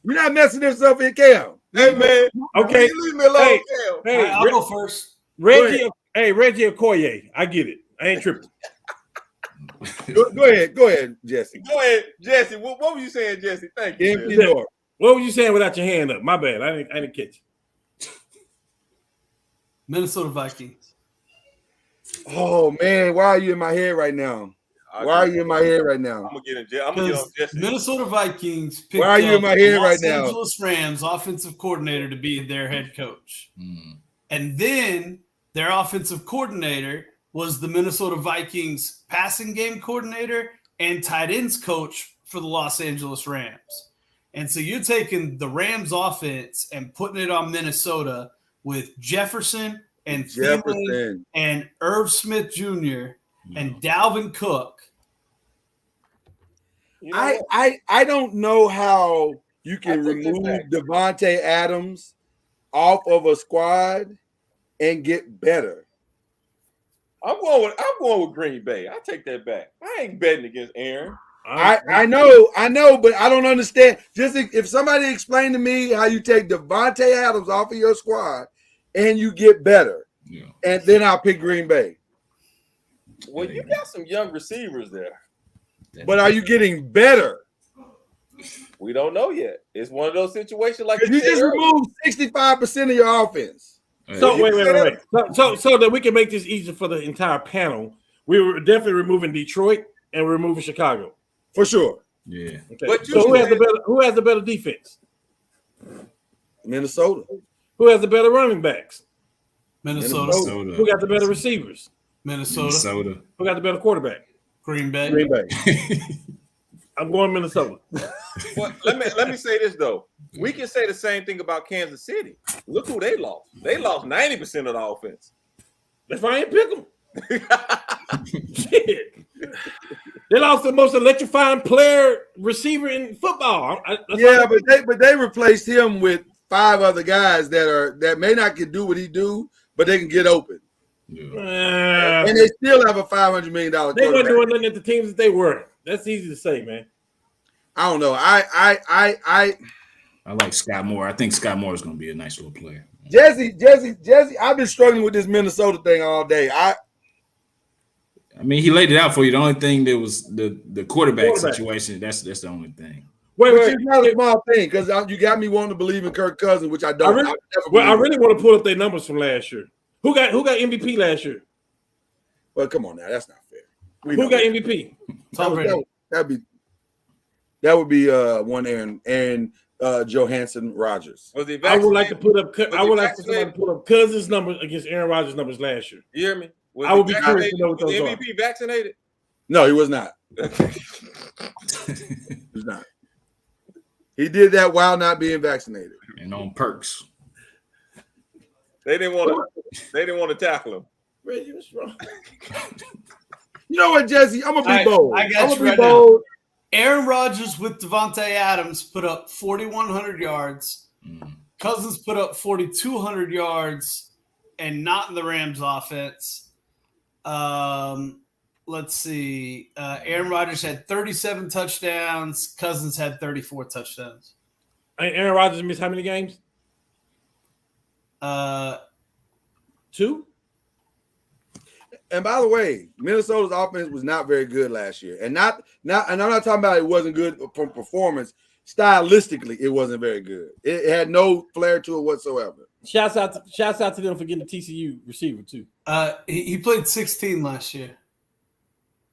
You're not messing this up in Cam. Hey, man. Okay. Leave me alone, Hey, I'll go first. Reggie Okoye. I get it. I ain't tripping. Go ahead, Jesse. Go ahead, Jesse. What were you saying, Jesse? Thank you. What were you saying without your hand up? My bad. I didn't catch you. Minnesota Vikings. Oh man, why are you in my head right now? Why are you in my head right now? I'm gonna get on Jesse. Minnesota Vikings picked why are you in my head right now? Los Angeles Rams offensive coordinator to be their head coach. And then their offensive coordinator was the Minnesota Vikings passing game coordinator and tight ends coach for the Los Angeles Rams. And so you're taking the Rams offense and putting it on Minnesota with Jefferson and Thielen and Irv Smith Jr. and Dalvin Cook. I don't know how you can remove Devontae Adams off of a squad and get better. I'm going with Green Bay. I take that back. I ain't betting against Aaron. I know, but I don't understand. Just if somebody explain to me how you take Devontae Adams off of your squad and you get better, and then I'll pick Green Bay. Well, you got some young receivers there. But are you getting better? We don't know yet. It's one of those situations like you just removed 65% of your offense. So wait. So that we can make this easier for the entire panel, we were definitely removing Detroit and we're removing Chicago. For sure. Yeah. Okay. So who has the better defense? Minnesota. Who has the better running backs? Minnesota. Who got the better receivers? Minnesota. Who got the better quarterback? Green Bay. I'm going Minnesota. Well, let me say this though. We can say the same thing about Kansas City. Look who they lost. They lost 90% of the offense. That's why I ain't pick them. Shit. They lost the most electrifying player receiver in football. But they replaced him with 5 other guys that may not can do what he do, but they can get open. And they still have a $500 million. They weren't doing nothing at the teams that they were. That's easy to say, man. I don't know. I like Scott Moore. I think Scott Moore is going to be a nice little player. Jesse. I've been struggling with this Minnesota thing all day. I mean, he laid it out for you. The only thing that was the quarterback situation. That's the only thing. Wait. It's not a small thing because you got me wanting to believe in Kirk Cousins, which I don't. I really want to pull up their numbers from last year. Who got MVP last year? Well, come on now, that's not fair. Who got MVP? That would be one Aaron Johansson Rodgers. Was he I would like to put up. I would like to somebody to put up Cousins' numbers against Aaron Rodgers' numbers last year. You hear me? I would be curious to know what those MVP vaccinated? No, he was not. He was not. He did that while not being vaccinated. And on perks. They didn't want to tackle him. Reggie, what's wrong? You know what, Jesse? I'm gonna be bold. I got I'm you gonna be right bold. Aaron Rodgers with Devontae Adams put up 4,100 yards. Cousins put up 4,200 yards, and not in the Rams' offense. Let's see. Aaron Rodgers had 37 touchdowns. Cousins had 34 touchdowns. Aaron Rodgers missed how many games? 2. And by the way, Minnesota's offense was not very good last year, and and I'm not talking about it wasn't good from performance. Stylistically, it wasn't very good. It had no flair to it whatsoever. Shouts out to them for getting the TCU receiver too. He played 16 last year.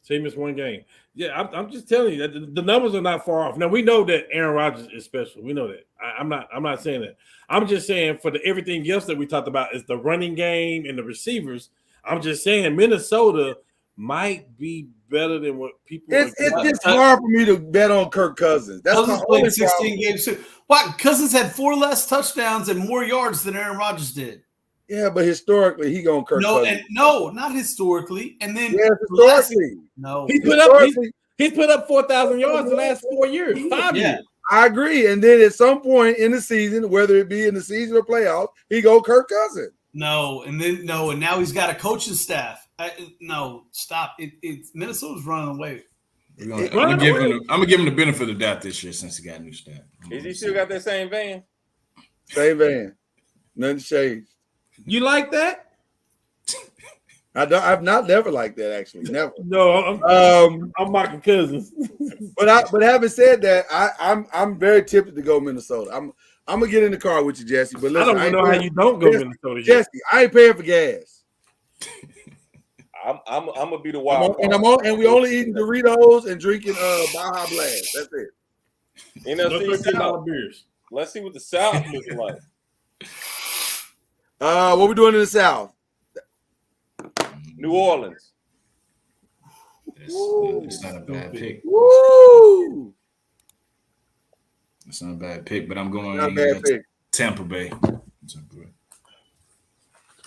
So he missed 1 game. Yeah, I'm just telling you that the numbers are not far off. Now we know that Aaron Rodgers is special. We know that. I'm not saying that. I'm just saying for everything else that we talked about is the running game and the receivers. I'm just saying Minnesota might be better than what people. It's just hard for me to bet on Kirk Cousins. That's Cousins my only played 16 problem. games too. What? Cousins had 4 less touchdowns and more yards than Aaron Rodgers did. Yeah, but historically, he gonna Kirk Cousins. Not historically. And then historically, He's put up 4,000 yards the last 4 years, 5 years. I agree. And then at some point in the season, whether it be in the season or playoffs, he go Kirk Cousins. And now he's got a coaching staff. Stop. It's Minnesota's running away. I'm gonna give him the benefit of the doubt this year since he got a new staff. Is he still got that same van? Same van. Nothing changed. You like that? I've never liked that actually. Never. No, I'm mocking Cousins. but having said that, I'm very tempted to go Minnesota. I'm gonna get in the car with you, Jesse. But listen, I don't know how you don't go Minnesota. Jesse, I ain't paying for gas. I'm gonna be the wild and we only eating Doritos and drinking Baja Blast. That's it. NFC South. Beers. Let's see what the South looks like. What we doing in the South? New Orleans. It's not a bad pick. Woo! It's not a bad pick, but I'm going Tampa Bay.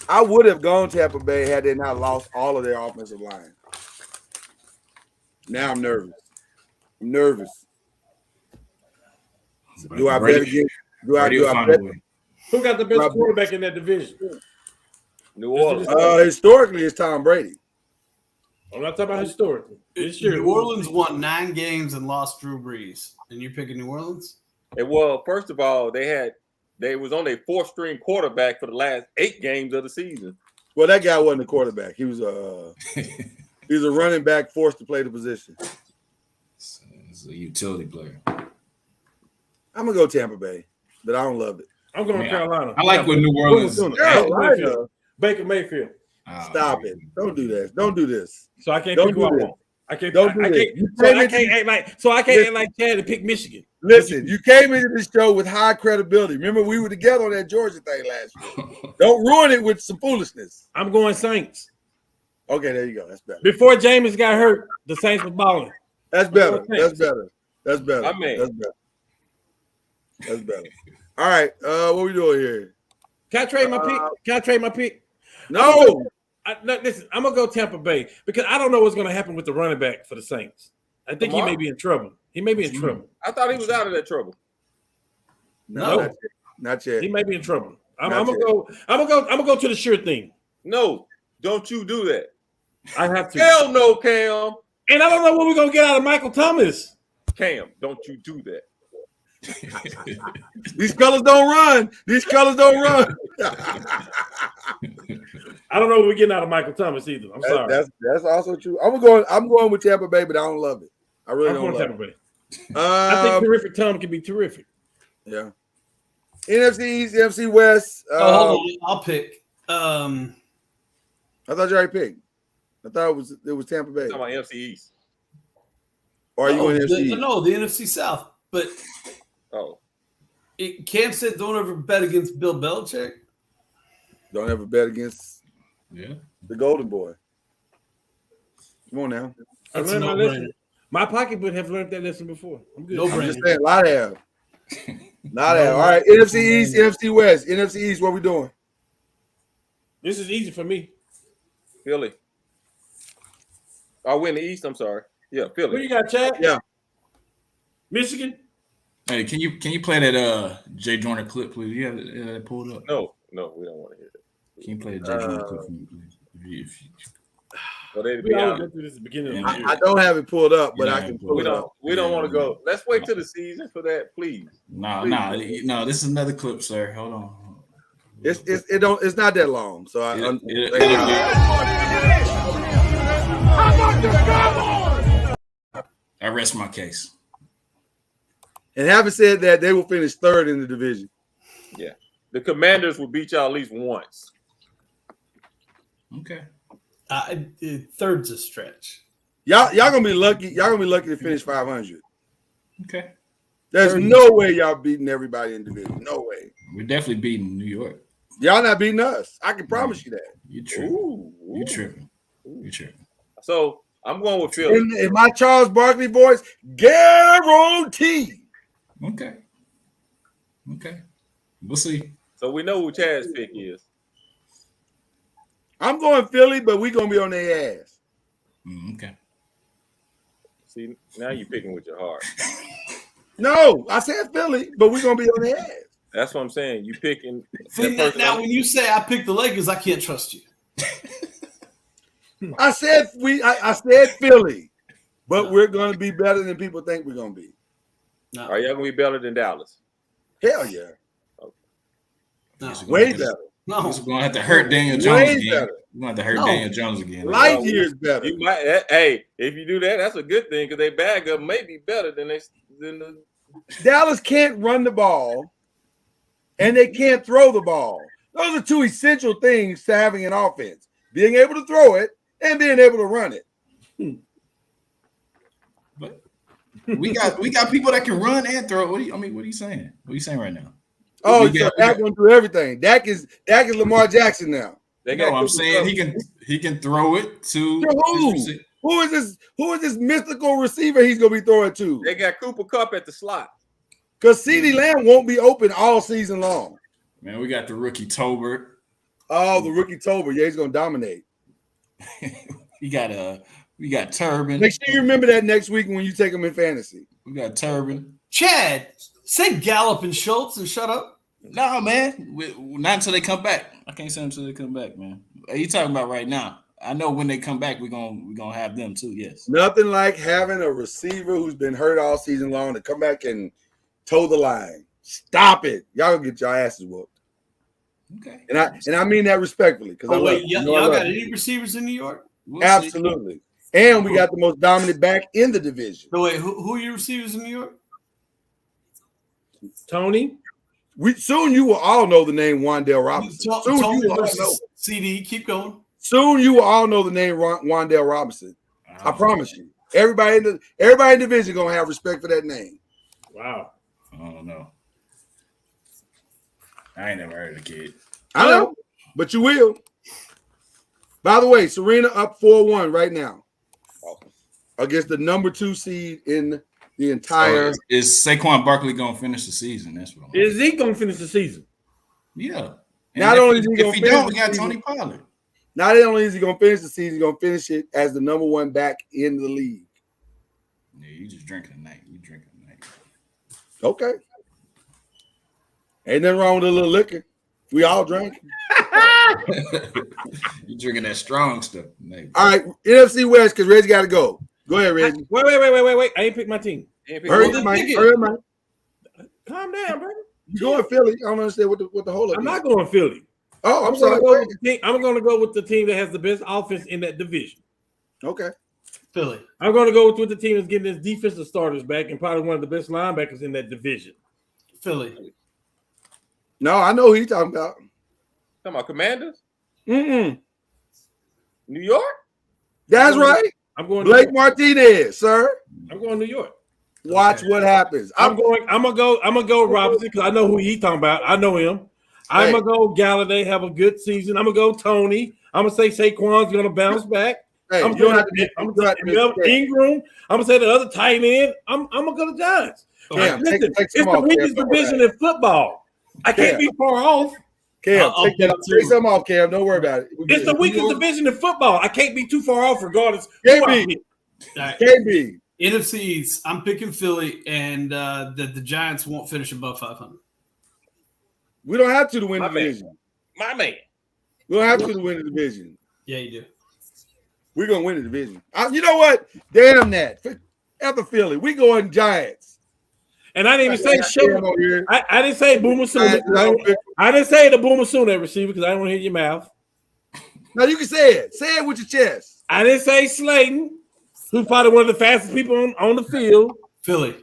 I would have gone Tampa Bay had they not lost all of their offensive line. Now I'm nervous. Do I bet again? Do I bet? Who got the best quarterback in that division? New Orleans. Historically, it's Tom Brady. I'm not talking about historically. New Orleans won 9 games and lost Drew Brees. And you're picking New Orleans? Well, first of all, they was on their 4th-string quarterback for the last 8 games of the season. Well, that guy wasn't a quarterback. He was a running back forced to play the position. It's a utility player. I'm gonna go Tampa Bay, but I don't love it. I'm going Carolina. I like what New Orleans. Baker Mayfield. Stop it! Don't do that. Don't do this. So I can't pick who I want. I can't. Don't do this. I can't act like Chad to pick Michigan. Listen, you came into this show with high credibility. Remember, we were together on that Georgia thing last year. Don't ruin it with some foolishness. I'm going Saints. Okay, there you go. That's better. Before Jameis got hurt, the Saints were balling. That's better. That's better. That's better. I mean, that's better. All right. What we doing here? Can I trade my pick? Can I trade my pick? No. Listen, I'm gonna go Tampa Bay because I don't know what's gonna happen with the running back for the Saints. I think he may be in trouble. He may be in trouble. I thought he was out of that trouble. No, not yet. He may be in trouble. I'm gonna go to the sure thing. No, don't you do that. I have to. Hell no, Cam. And I don't know what we're gonna get out of Michael Thomas. Cam, don't you do that. These colors don't run. I don't know what we're getting out of Michael Thomas either. I'm sorry. That's also true. I'm going with Tampa Bay, but I don't love it. I really don't love Tampa it. Bay. I think terrific Tom can be terrific. Yeah. NFC East, NFC West. Hold on. I'll pick. I thought you already picked. I thought it was Tampa Bay. I'm talking about NFC East. Or are you going NFC East? No, the NFC South. But Cam said don't ever bet against Bill Belichick. Don't ever bet against the Golden Boy. Come on now. I learned my lesson. My pocketbook have learned that lesson before. I'm good. No I'm brainer. just saying, a lot of All right, NFC East, NFC West, NFC East. What we doing? This is easy for me. Philly. I win the East. I'm sorry. Yeah, Who Philly. you got, Chad? Yeah. Michigan. Hey, can you play that Jay Joyner clip, please? You have it pulled up? No, we don't want to hear that. Can you play the Jay Joyner clip for me, please? If you- Well, they We always go through this at the beginning of the year. I don't have it pulled up, but Yeah, I can pull we it don't. up. We don't want to go. Let's wait till the season for that, please. No. This is another clip, sir. Hold on. It's not that long, so It'll I rest my case. and having said that, they will finish third in the division. Yeah, the Commanders will beat y'all at least once. Okay. Third's a stretch. Y'all gonna be lucky. Y'all gonna be lucky to finish 500. Okay. There's no way y'all beating everybody in division. No way. We're definitely beating New York. Y'all not beating us. I can promise you that. You tripping. Ooh, You tripping. You tripping. So I'm going with Philly. In my Charles Barkley voice, guarantee. Okay. We'll see. So we know who Chad's pick is. I'm going Philly, but we gonna be on their ass. Okay. See, now you're picking with your heart. No, I said Philly, but we gonna be on their ass. That's what I'm saying. You picking. See, now, when you say I picked the Lakers, I can't trust you. I said Philly, but we're gonna be better than people think we're gonna be. No, Are y'all gonna be better than Dallas? Hell yeah, no, way better. no. We're gonna have to hurt Daniel Jones Way again. better. We're gonna have to hurt No. Daniel Jones again. Light years better. You might. Hey, if you do that, that's a good thing because they bag up may be better than the. Dallas can't run the ball, and they can't throw the ball. Those are two essential things to having an offense: being able to throw it and being able to run it. But we got people that can run and throw. What are you saying? What are you saying right now? Oh, We so got- Dak gonna do everything. Dak is Lamar Jackson now. They No, got. I'm Cooper saying Kupp. he can throw it to To who? his rece- Who is this? Who is this mystical receiver he's gonna be throwing to? They got Cooper Kupp at the slot. Because CeeDee Lamb won't be open all season long. Man, we got the rookie Tolbert. Oh, the rookie Tober, yeah, he's gonna dominate. we got Turbin. Make sure you remember that next week when you take him in fantasy. We got Turbin. Chad, say Gallup and Schultz and shut up. No, man. Not until they come back. I can't say until they come back, man. Are you talking about right now? I know when they come back, we're gonna have them too. Yes. Nothing like having a receiver who's been hurt all season long to come back and toe the line. Stop it. Y'all gonna get your asses whooped. Okay. And I mean that respectfully because Oh, wait, you. y'all got any receivers in New York? We'll see. Absolutely. And we got the most dominant back in the division. No, wait, who are your receivers in New York? Tony. Soon you will all know the name Wan'Dale Robinson. Soon you Tony will all know. versus CD. Keep going. Soon you will all know the name Wan'Dale Robinson. I promise you. Everybody in the division gonna have respect for that name. Wow. I don't know. I ain't never heard of the kid. I know, but you will. By the way, Serena up 4-1 right now against the number 2 seed in the entire. Is Saquon Barkley gonna finish the season? That's what. Is he gonna finish the season? Yeah. Not only is he gonna if he finish don't, we the got season- Tony Pollard. Not only is he gonna finish the season, he's gonna finish it as the number 1 back in the league. Yeah, you just drinking tonight. You drinking tonight. Okay. Ain't nothing wrong with a little liquor. We all drank. You drinking that strong stuff tonight. All right, NFC West, because Reggie got to go. Go ahead, Reggie. Wait. I ain't picked my team. Hurry up, Mike. Hurry up, Mike. Calm down, bro. You going Philly? I don't understand what the whole. I'm not going Philly. Oh, I'm I'm sorry. gonna go with the team that has the best offense in that division. Okay. Philly. I'm going to go with the team that's getting his defensive starters back and probably one of the best linebackers in that division. Philly. No, I know who you talking about. Talking about Commanders, Mm-mm. New York. That's right. I'm going Blake Martinez, sir. I'm going New York. Watch what happens. I'm gonna go Robinson because I know who he talking about. I know him. I'm Hey. gonna go Galladay, have a good season. I'm gonna go Tony. I'm gonna say Saquon's gonna bounce back. Hey, I'm you don't have to saying, you don't have to miss Cam. Ingram. I'm gonna say the other tight end. I'm gonna go to Giants. Cam, Listen, take it's some the off, weakest Cam. division in football. I can't be far off. Cam, I'll take give it take to some off, Cam. Don't worry about it. It's the weakest division in football. I can't be too far off, regardless. Can't who I be. pick. All right. KB. NFC East, I'm picking Philly, and the Giants won't finish above 500. We don't have to win the My man. division. My man. We don't have to win the division. Yeah, you do. We're gonna win the division. You know what? Damn that. Ever Philly. We going Giants. And I didn't even say Cam over here. I didn't say Boomer Sooner. I didn't say the Boomer Sooner receiver because I don't want to hear your mouth. No, you can say it. Say it with your chest. I didn't say Slayton, who's probably one of the fastest people on the field. Philly.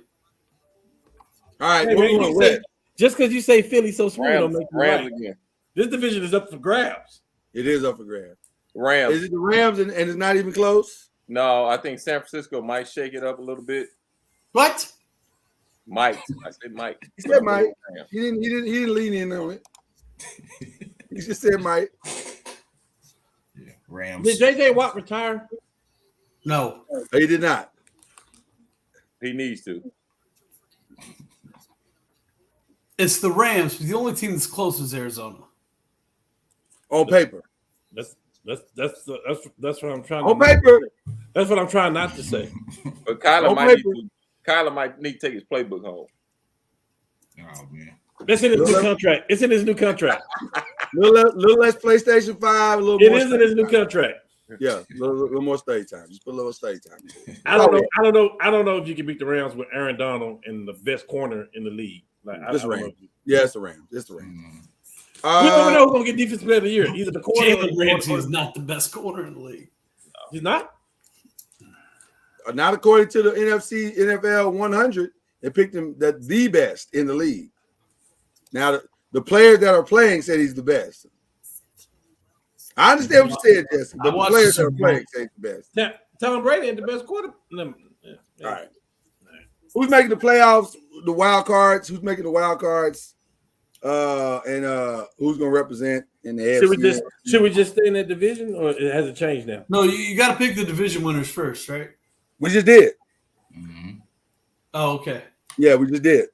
All right, Hey, what man, we you going say- with? just because you say Philly so smooth don't Rams, make you Rams right. again. This division is up for grabs. It is up for grabs. Rams. Is it the Rams and it's not even close? No, I think San Francisco might shake it up a little bit. What? Might. I said might. He said might. He didn't lean in on it. He just said might. Yeah, Rams. Did JJ Watt retire? No. He did not. He needs to. It's the Rams. The only team that's close is Arizona. On paper. That's what I'm trying. On to paper. That's what I'm trying not to say. But Kyler On might paper. need to take his playbook home. Oh man. That's in his new contract. It's in his new contract. Little less PlayStation 5, a little It more. is in his new contract. Yeah, a little more stage time. Just put a little stage time. I don't know if you can beat the Rams with Aaron Donald and the best corner in the league. Like I It's don't know. Rams. Yeah, it's the Rams. It's the Rams. We don't know who's gonna get defensive player of the year. Either the corner or Jalen Ramsey is not the best corner in the league. He's not. Not according to the NFL 100. They picked him the best in the league. Now the players that are playing said he's the best. I understand what you said, Jesse, but the watched players the that are Super playing say he's the best. Now, Tom Brady ain't the best quarter. No, yeah. All right. Who's making the playoffs? The wild cards. Who's making the wild cards? And who's going to represent in the AFC? Should we just stay in that division, or has it changed now? No, you got to pick the division winners first, right? We just did. Mm-hmm. Oh, okay. Yeah, we just did.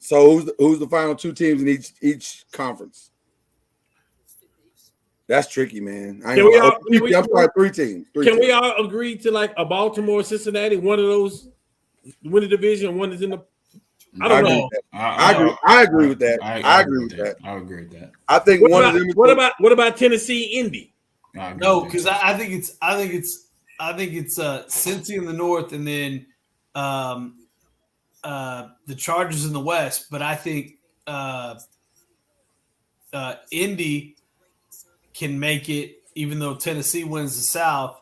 So who's the final two teams in each conference? That's tricky, man. I'm sorry, three teams. Can we all agree to like a Baltimore, Cincinnati? One of those win the division, one is in the. I don't know. I agree with that. I agree with that. I agree with that. I think What about Tennessee, Indy? No, because I think it's Cincy in the north, and then the Chargers in the west. But I think Indy can make it, even though Tennessee wins the South,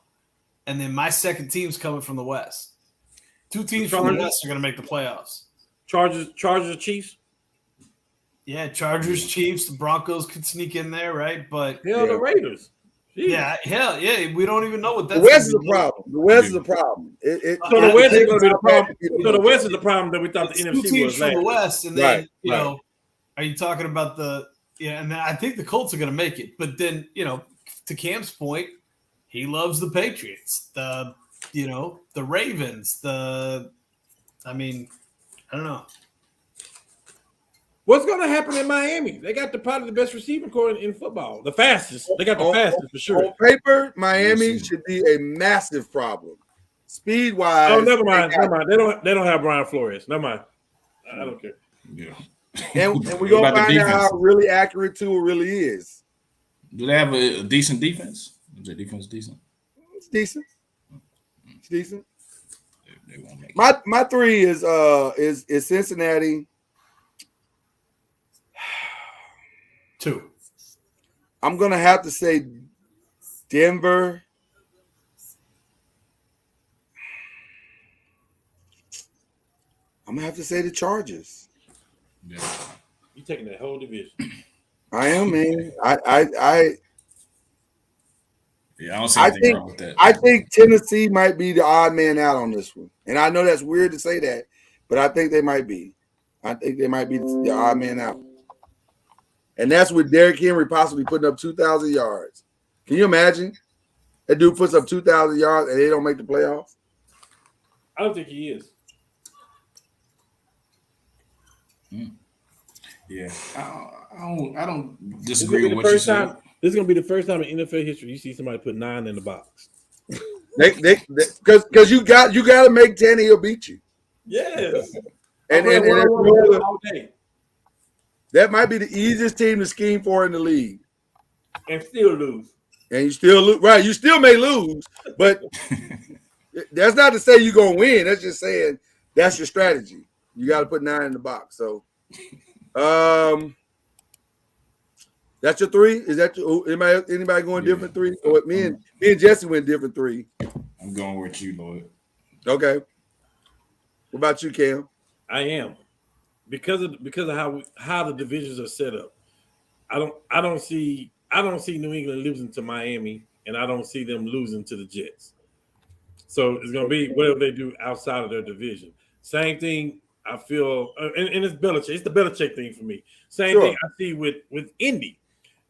and then my second team's coming from the west. Two teams from the west are going to make the playoffs. Chargers, Chiefs. Yeah, Chargers, Chiefs, the Broncos could sneak in there, right? But The Raiders. Yeah, we don't even know what that's. The West is a problem. The West is a problem. So the West is going to be the problem. So the West is the problem that we thought the Two NFC teams was. from the West, and then Right. Are you talking about the? Yeah, and I think the Colts are going to make it, but then to Cam's point, he loves the Patriots, the Ravens, I don't know. What's going to happen in Miami? They got probably the best receiving core in football. The fastest. They got the fastest for sure. On paper, Miami should be a massive problem. Speed wise. Oh, never mind. They don't have Brian Flores. Never mind. I don't care. Yeah. And we're going to find out how really accurate Tua really is. Do they have a decent defense? Is their defense decent? It's decent. It's decent. They won't make My three is Cincinnati. 2. I'm gonna have to say Denver. I'm gonna have to say the Chargers. Yeah. You taking that whole division. I am, man. Yeah, I don't see anything wrong with that. I think Tennessee might be the odd man out on this one. And I know that's weird to say that, but I think they might be. I think they might be the odd man out. And that's with Derrick Henry possibly putting up 2,000 yards. Can you imagine? That dude puts up 2,000 yards and they don't make the playoffs. I don't think he is. Yeah, I don't This is disagree gonna be with the what you first said. time. This is gonna be the first time in NFL history you see somebody put 9 in the box. Because you got to make Tannehill beat you. Yes. And all day that might be the easiest team to scheme for in the league. and still lose. And you still lose. Right, you still may lose, but that's not to say you're going to win. That's just saying that's your strategy. You got to put 9 in the box. So, that's your 3? Is that your, anybody going different 3? Or me and Jesse went different 3. I'm going with you, Lloyd. Okay. What about you, Cam? I am because of how the divisions are set up. I don't see New England losing to Miami, and I don't see them losing to the Jets. So it's going to be whatever they do outside of their division. Same thing I feel, and it's Belichick. It's the Belichick thing for me. Same thing I see with Indy.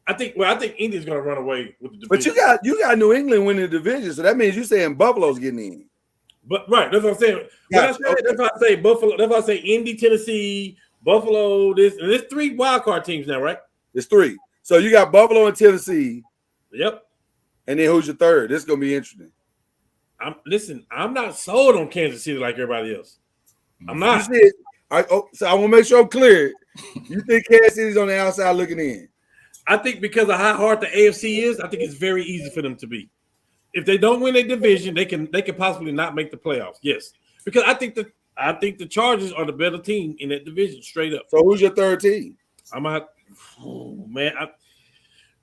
I think Indy's going to run away with the division. But you got New England winning the division, so that means you're saying Buffalo's getting in. But right, that's what I'm saying. That's why I say Buffalo. That's why I say Indy, Tennessee, Buffalo. There's 3 wild card teams now, right? It's 3. So you got Buffalo and Tennessee. Yep. And then who's your 3rd? This is gonna be interesting. I'm not sold on Kansas City like everybody else. I'm not. So I want to make sure I'm clear. You think Kansas City's on the outside looking in? I think because of how hard the AFC is, I think it's very easy for them to beat. If they don't win a division, they can possibly not make the playoffs. Yes, because I think the Chargers are the better team in that division, straight up. So who's your 3rd team?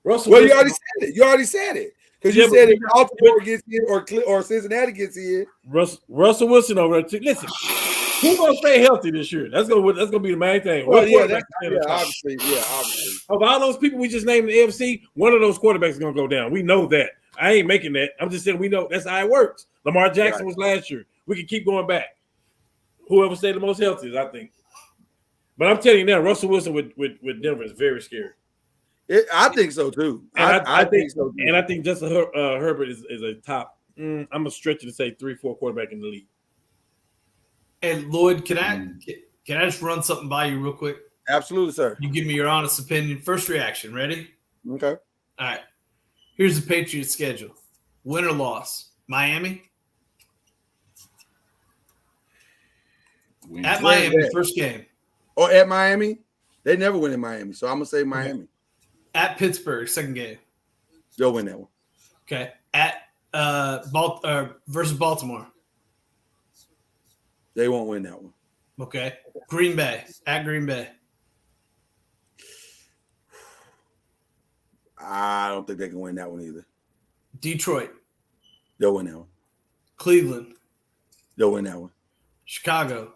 Russell. Well, you already said it because you said if Baltimore gets in or Cincinnati gets in. Russell Wilson over there. Listen, who's gonna stay healthy this year? That's gonna be the main thing. Well, obviously. Of all those people we just named in the AFC, one of those quarterbacks is gonna go down. We know that. I ain't making that. I'm just saying we know that's how it works. Lamar Jackson was last year. We can keep going back. Whoever stayed the most healthy, I think. But I'm telling you now, Russell Wilson with Denver is very scary. I think so too. I think so too. And I think Justin Herbert is a top. I'm gonna stretch it to say 3-4 quarterback in the league. And Lloyd, can I just run something by you real quick? Absolutely, sir. You give me your honest opinion. First reaction. Ready? Okay. All right. Here's the Patriots schedule. Win or loss. Miami. At Miami, first game. Or at Miami? They never win in Miami, so I'm going to say Miami. At Pittsburgh, second game. They'll win that one. Okay. At versus Baltimore. They won't win that one. Okay. Green Bay. At Green Bay. I don't think they can win that one either. Detroit. They'll win that one. Cleveland. They'll win that one. Chicago.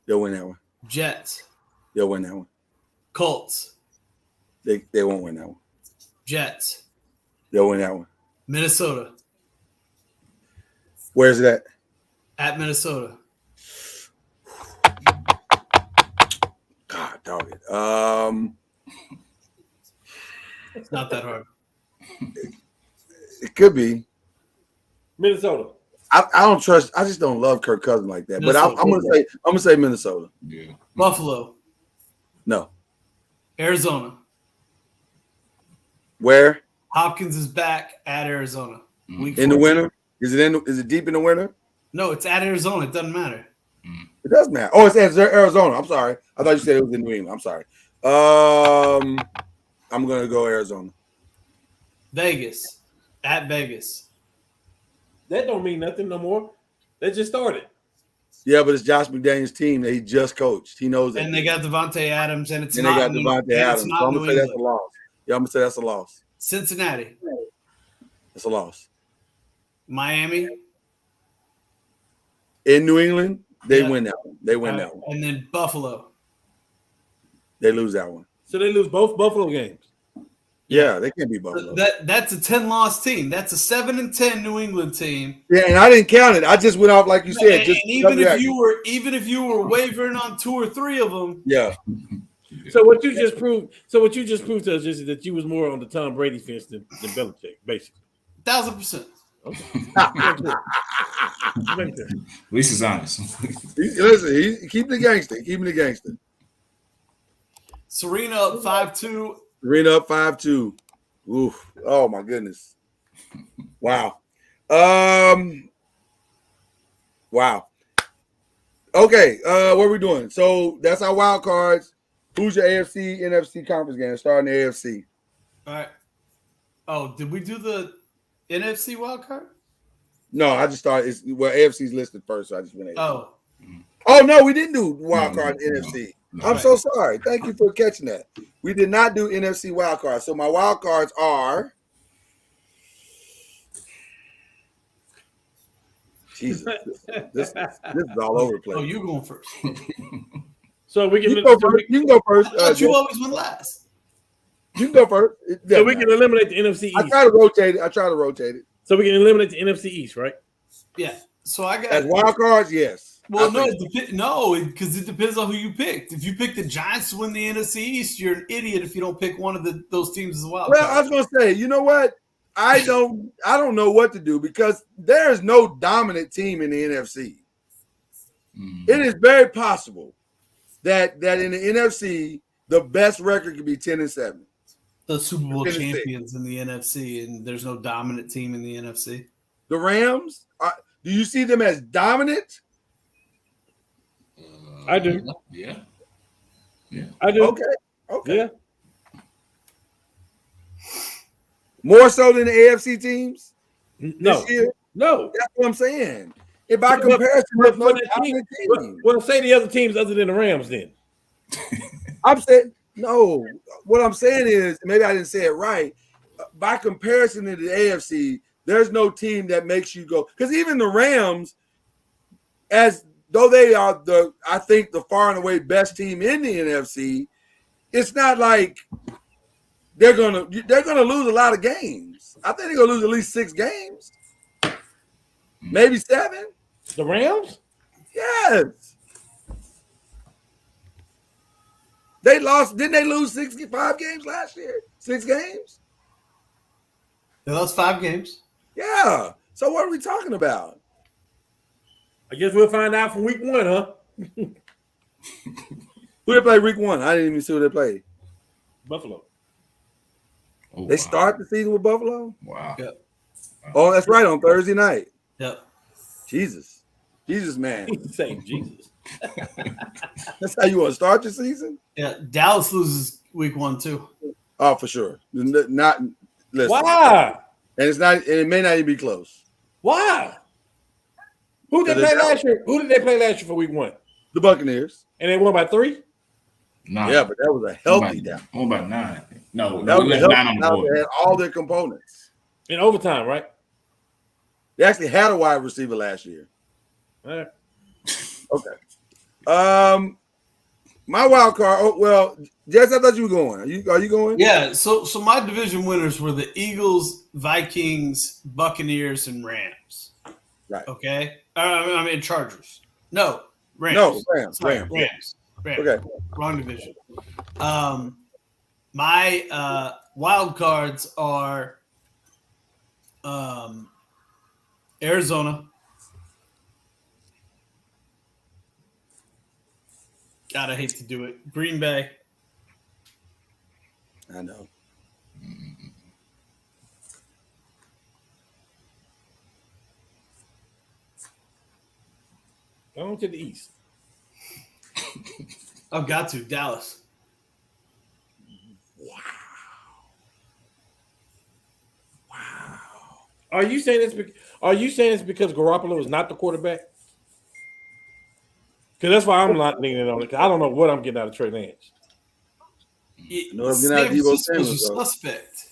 They'll win that one. Jets. They'll win that one. Colts. They won't win that one. Jets. They'll win that one. Minnesota. Where's that? At Minnesota. God, dog it. It's not that hard. It could be. Minnesota. I don't trust. I just don't love Kirk Cousins like that. But I'm gonna say Minnesota. Yeah. Buffalo. No. Arizona. Where? Hopkins is back at Arizona. Week In the 14. winter? Is it deep in the winter? No, it's at Arizona. It doesn't matter. It does matter. Oh, it's at Arizona. I'm sorry. I thought you said it was in New England. I'm sorry. I'm gonna go Arizona. Vegas. At Vegas. That don't mean nothing no more. They just started. Yeah, but it's Josh McDaniels' team that he just coached. He knows it. And they got Devontae Adams, and they got Devontae Adams. So I'm gonna say that's a loss. Yeah, I'm gonna say that's a loss. Cincinnati. That's a loss. Miami. In New England, they win that one. They win that one. And then Buffalo. They lose that one. So they lose both Buffalo games. Yeah, they can't be Buffalo. That's a 10-loss team. That's a 7-10 New England team. Yeah, and I didn't count it. I just went off like you said. And even if you were wavering on 2 or 3 of them. Yeah. So what you just proved to us is that you was more on the Tom Brady fence than Belichick, basically. 1,000%. Make sure. At least it's honest. Listen, keep the gangster. Keeping the gangster. Serena up 5-2. Serena up 5-2. Oof. Oh my goodness. Wow. Wow. Okay. What are we doing? So that's our wild cards. Who's your AFC, NFC conference game? Starting the AFC. All right. Oh, did we do the NFC wild card? No, I just started. AFC's listed first, so I just went AFC. Oh, Oh no, we didn't do wild card NFC. No. I'm so sorry. Thank you for catching that. We did not do NFC wild cards. So my wild cards are Jesus. This is all over the place. oh, you going first. So we You can can go first. You can go first. I thought you Jeff. always went last. You can go first. so we can eliminate the NFC I East. try to rotate it. So we can eliminate the NFC East, right? Yeah. So I got As wild cards, yes. Well, I no, think. because it depends on who you picked. If you pick the Giants to win the NFC East, you're an idiot if you don't pick one of those teams as well. Well, I was gonna say, you know what? I don't know what to do because there is no dominant team in the NFC. It is very possible that in the NFC, the best record could be 10-7. The Super Bowl Tennessee. champions in the NFC, and there's no dominant team in the NFC. The Rams, do you see them as dominant? I do. Yeah. I do. Okay. Yeah. More so than the AFC teams No. this year? No. That's what I'm saying. And by But- comparison, but there's no for that team- dominant team. Well, say the other teams other than the Rams then. I'm saying no. What I'm saying is maybe I didn't say it right. By comparison to the AFC, there's no team that makes you go because even the Rams, as though they are I think the far and away best team in the NFC, it's not like they're gonna lose a lot of games. I think they're gonna lose at least 6 games, maybe 7. The Rams? Yes. They lost. Didn't they lose 65 games last year? 6 games? They lost 5 games. Yeah. So what are we talking about? I guess we'll find out from week 1, huh? Who they play week 1? I didn't even see who they played. Buffalo. Oh, They wow. start the season with Buffalo? Wow. Yeah. Oh, that's right, on Thursday night. Yep. Jesus, man. He's saying Jesus. That's how you want to start your season? Yeah. Dallas loses week 1 too. Oh, for sure. Not listen. Why? And it's not. And it may not even be close. Why? Who did they play last year? Who did they play last year for week 1? The Buccaneers. And they won by 3? 9. Yeah, but that was a healthy down. One by 9. No, That we was a left healthy 9 on the down. board. They had all their components. In overtime, right? They actually had a wide receiver last year. All right. Okay. My wild card. Oh, well, Jess, I thought you were going. Are you going? Yeah. So my division winners were the Eagles, Vikings, Buccaneers, and Rams. Right. Okay. I mean Chargers. No, Rams. No, Rams. Sorry, Rams. Rams. Okay. Wrong division. My wild cards are Arizona. God, I hate to do it. Green Bay. I know. Go on to the East. I've got to. Dallas. Are you saying it's because Garoppolo is not the quarterback? Because that's why I'm not leaning on it. 'Cause I don't know what I'm getting out of Trey Lance. No, I'm getting out of Deebo Francisco's Samuel, a though. suspect.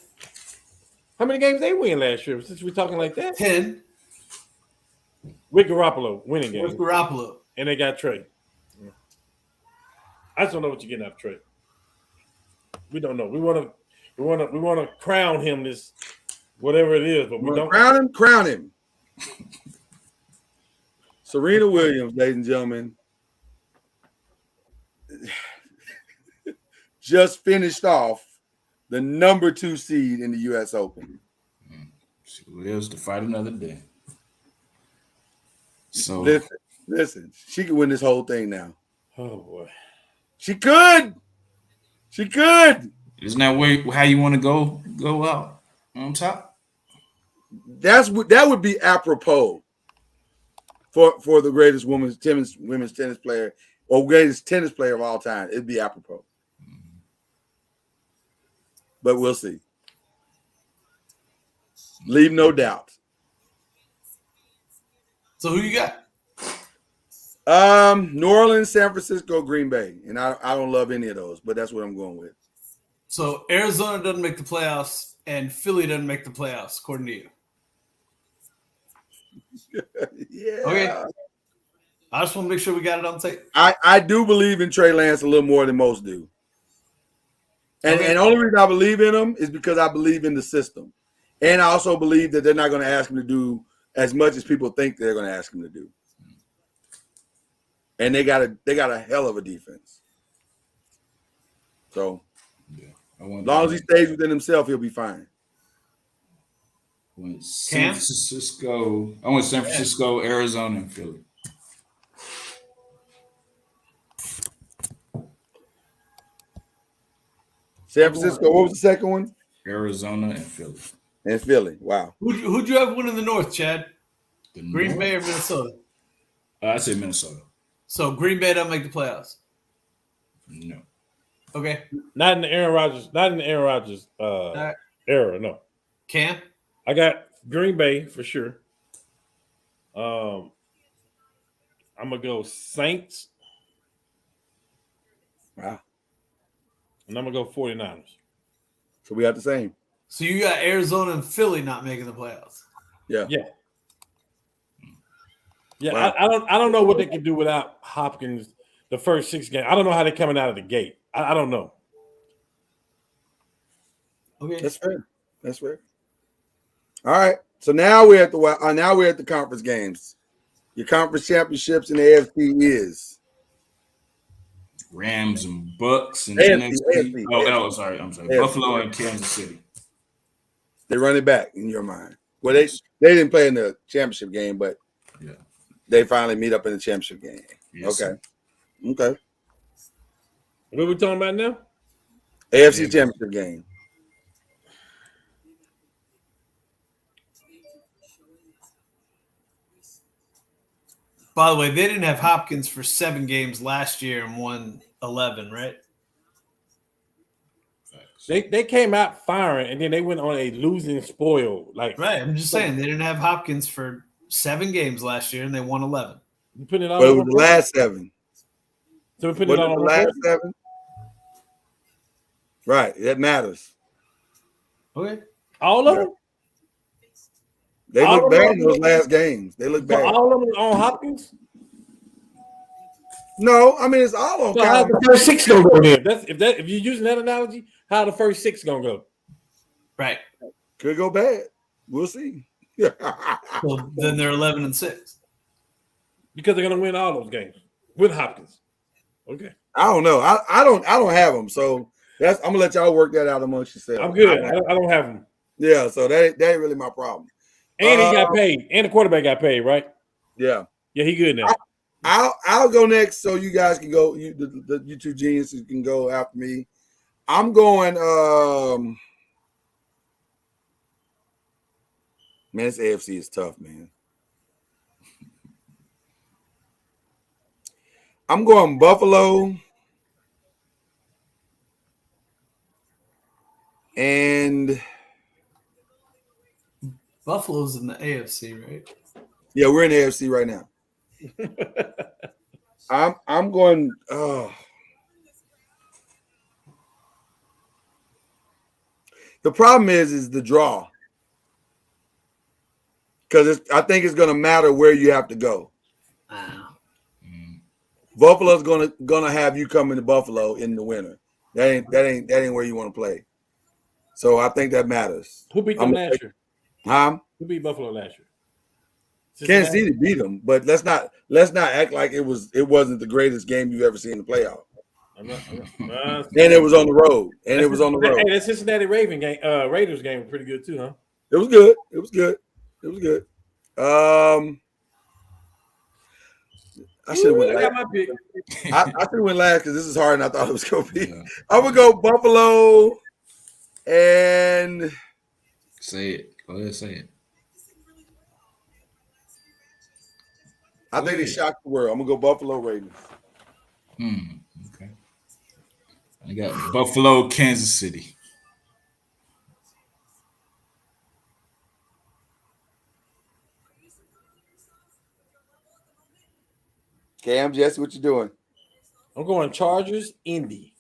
How many games they win last year? Since we're talking like that, 10 with Garoppolo winning with games, Garoppolo. and they got Trey. I just don't know what you're getting out of Trey. We don't know. We want to crown him this whatever it is, but we don't. Crown him. Serena Williams, ladies and gentlemen, just finished off the number 2 seed in the U.S. Open. She lives to fight another day. So Listen. She could win this whole thing now. Oh boy. She could. isn't that how you want to go out on top? That would be apropos for the greatest women's tennis player or greatest tennis player of all time. It'd be apropos. But we'll see. Leave no doubt. So who you got? New Orleans, San Francisco, Green Bay. And I don't love any of those, but that's what I'm going with. So Arizona doesn't make the playoffs and Philly doesn't make the playoffs, according to you. Yeah. Okay. I just want to make sure we got it on tape. I do believe in Trey Lance a little more than most do. And the only reason I believe in him is because I believe in the system. And I also believe that they're not going to ask him to do as much as people think they're going to ask him to do. And they got a hell of a defense. So as long as he stays within himself, he'll be fine. I went San Francisco, Arizona, and Philly. San Francisco, what was the second one? Arizona and Philly. And Philly. Wow. Who'd you have win in the North, Chad? Green North? Bay or Minnesota? I say Minnesota. So Green Bay doesn't make the playoffs. No. Okay. Not in the Aaron Rodgers right. era, no. Cam? I got Green Bay for sure. I'm gonna go Saints. Wow. And I'm gonna go 49ers. So we got the same. So you got Arizona and Philly not making the playoffs. Yeah. Wow. I don't know what they can do without Hopkins the first 6 games. I don't know how they're coming out of the gate. I don't know. Okay. That's fair. All right. So now we're at the conference games. Your conference championships in the AFC is Rams and Bucks and AFC. I'm sorry. AFC. Buffalo and Kansas City. They run it back in your mind. Well, they didn't play in the championship game, but Yeah. they finally meet up in the championship game. Yes. Okay. What are we talking about now? AFC championship game. By the way, they didn't have Hopkins for 7 games last year and won 11, right? They came out firing and then they went on a losing spoil. Like Right. I'm just saying they didn't have Hopkins for 7 games last year and they won 11. you put it all But it on was the last 7. So we put Was it it all the on last last 7? Right. That matters. Okay. all of them. They All look of bad them? in those last games. They look So bad. all of them on Hopkins. No, I mean it's all on So how Kyle. the first 6 gonna go then? If you're using that analogy, how the first 6 gonna go? Right. Could go bad. We'll see. Well, then they're 11 and 6. Because they're gonna win all those games with Hopkins. Okay, I don't know. I don't have them. So I'm gonna let y'all work that out amongst yourselves. I'm good. I don't have him. Yeah, so that ain't really my problem. And he got paid. And the quarterback got paid, right? Yeah. Yeah, he good now. I'll go next so you guys can go. You two geniuses can go after me. I'm going man, this AFC is tough, man. I'm going Buffalo and Buffalo's in the AFC, right? yeah, we're in the AFC right now. I'm going. The problem is the draw, because I think it's going to matter where you have to go. Buffalo's gonna have you come into Buffalo in the winter. That ain't where you want to play. So I think that matters. Who beat them last year? Who beat Buffalo last year? Kansas City beat them, but let's not act like it wasn't the greatest game you've ever seen in the playoff. And it was on the road. Hey, that Cincinnati Raiders game was pretty good too, huh? It was good. It was good. It was good. I should have went I got last. my pick. I should have went last because this is harder than I thought it was going to be. Yeah. I would go Buffalo and Say it. Go ahead, say it. I think they shocked the world. I'm going to go Buffalo Ravens. Okay. I got Buffalo, Kansas City. Cam, Jesse, what you doing? I'm going Chargers, Indy.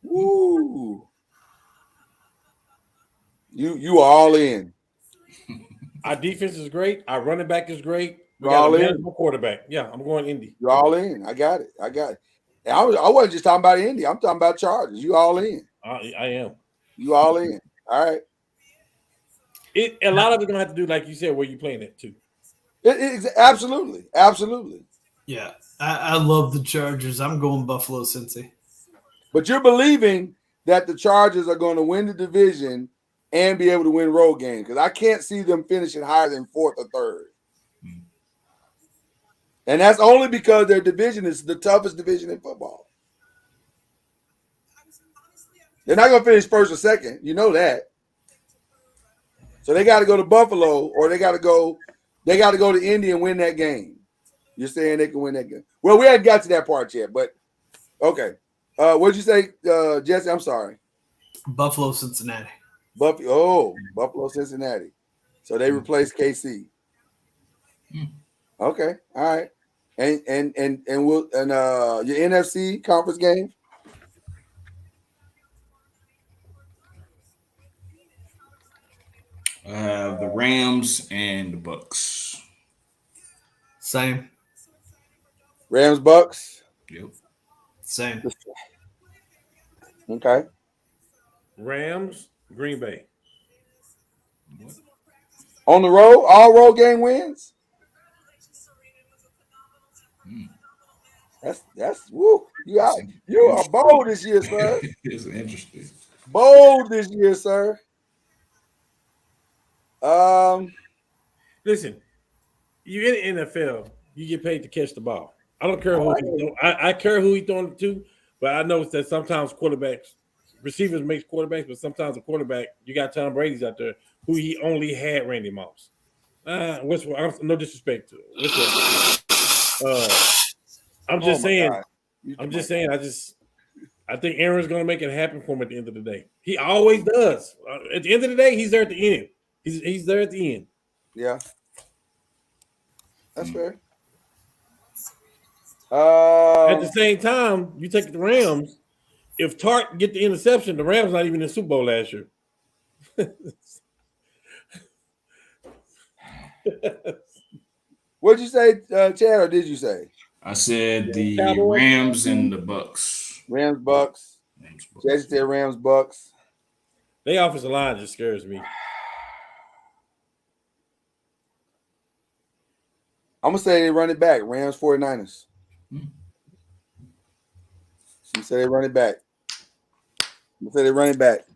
Woo! You are all in. Our defense is great. Our running back is great. We You're got all a in. manageable quarterback. Yeah, I'm going Indy. You're all in. I got it. I got it. And I wasn't just talking about Indy. I'm talking about Chargers. You all in. I am. You all in. All right. A lot of it's gonna have to do, like you said, where you playing it too. Absolutely. Absolutely. Yeah, I love the Chargers. I'm going Buffalo, Cincy. But you're believing that the Chargers are going to win the division and be able to win road games because I can't see them finishing higher than fourth or third. And that's only because their division is the toughest division in football. They're not going to finish first or second. You know that. So they got to go to Buffalo or they got to go to Indy and win that game. You're saying they can win that game. Well, we haven't got to that part yet, but okay. What'd you say, Jesse? I'm sorry. Buffalo, Cincinnati. Buffalo, Cincinnati. So they replaced KC. Okay, all right. And your NFC conference game? The Rams and the Bucks. Same. Rams, Bucks. Yep. Same. Okay. Rams, Green Bay. On the road, all road game wins. That's woo. You are bold this year, sir. It's interesting. Bold this year, sir. Listen, you in the NFL, you get paid to catch the ball. I don't care who I care who he's throwing it to, but I know that sometimes receivers makes quarterbacks, but sometimes a quarterback, you got Tom Brady's out there who he only had Randy Moss. No disrespect to it. I'm just saying. I think Aaron's going to make it happen for him at the end of the day. He always does. At the end of the day, he's there at the end. He's there at the end. Yeah. That's fair. At the same time, you take the Rams. If Tart get the interception, the Rams not even in the Super Bowl last year. What'd you say, Chad, or did you say? I said the Cowboys. Rams and the Bucks. Rams, Bucks. Jesse said Rams, Bucks. Their offensive line just scares me. I'm going to say they run it back. Rams, 49ers. She said they run it back. I'm going to say they run it back.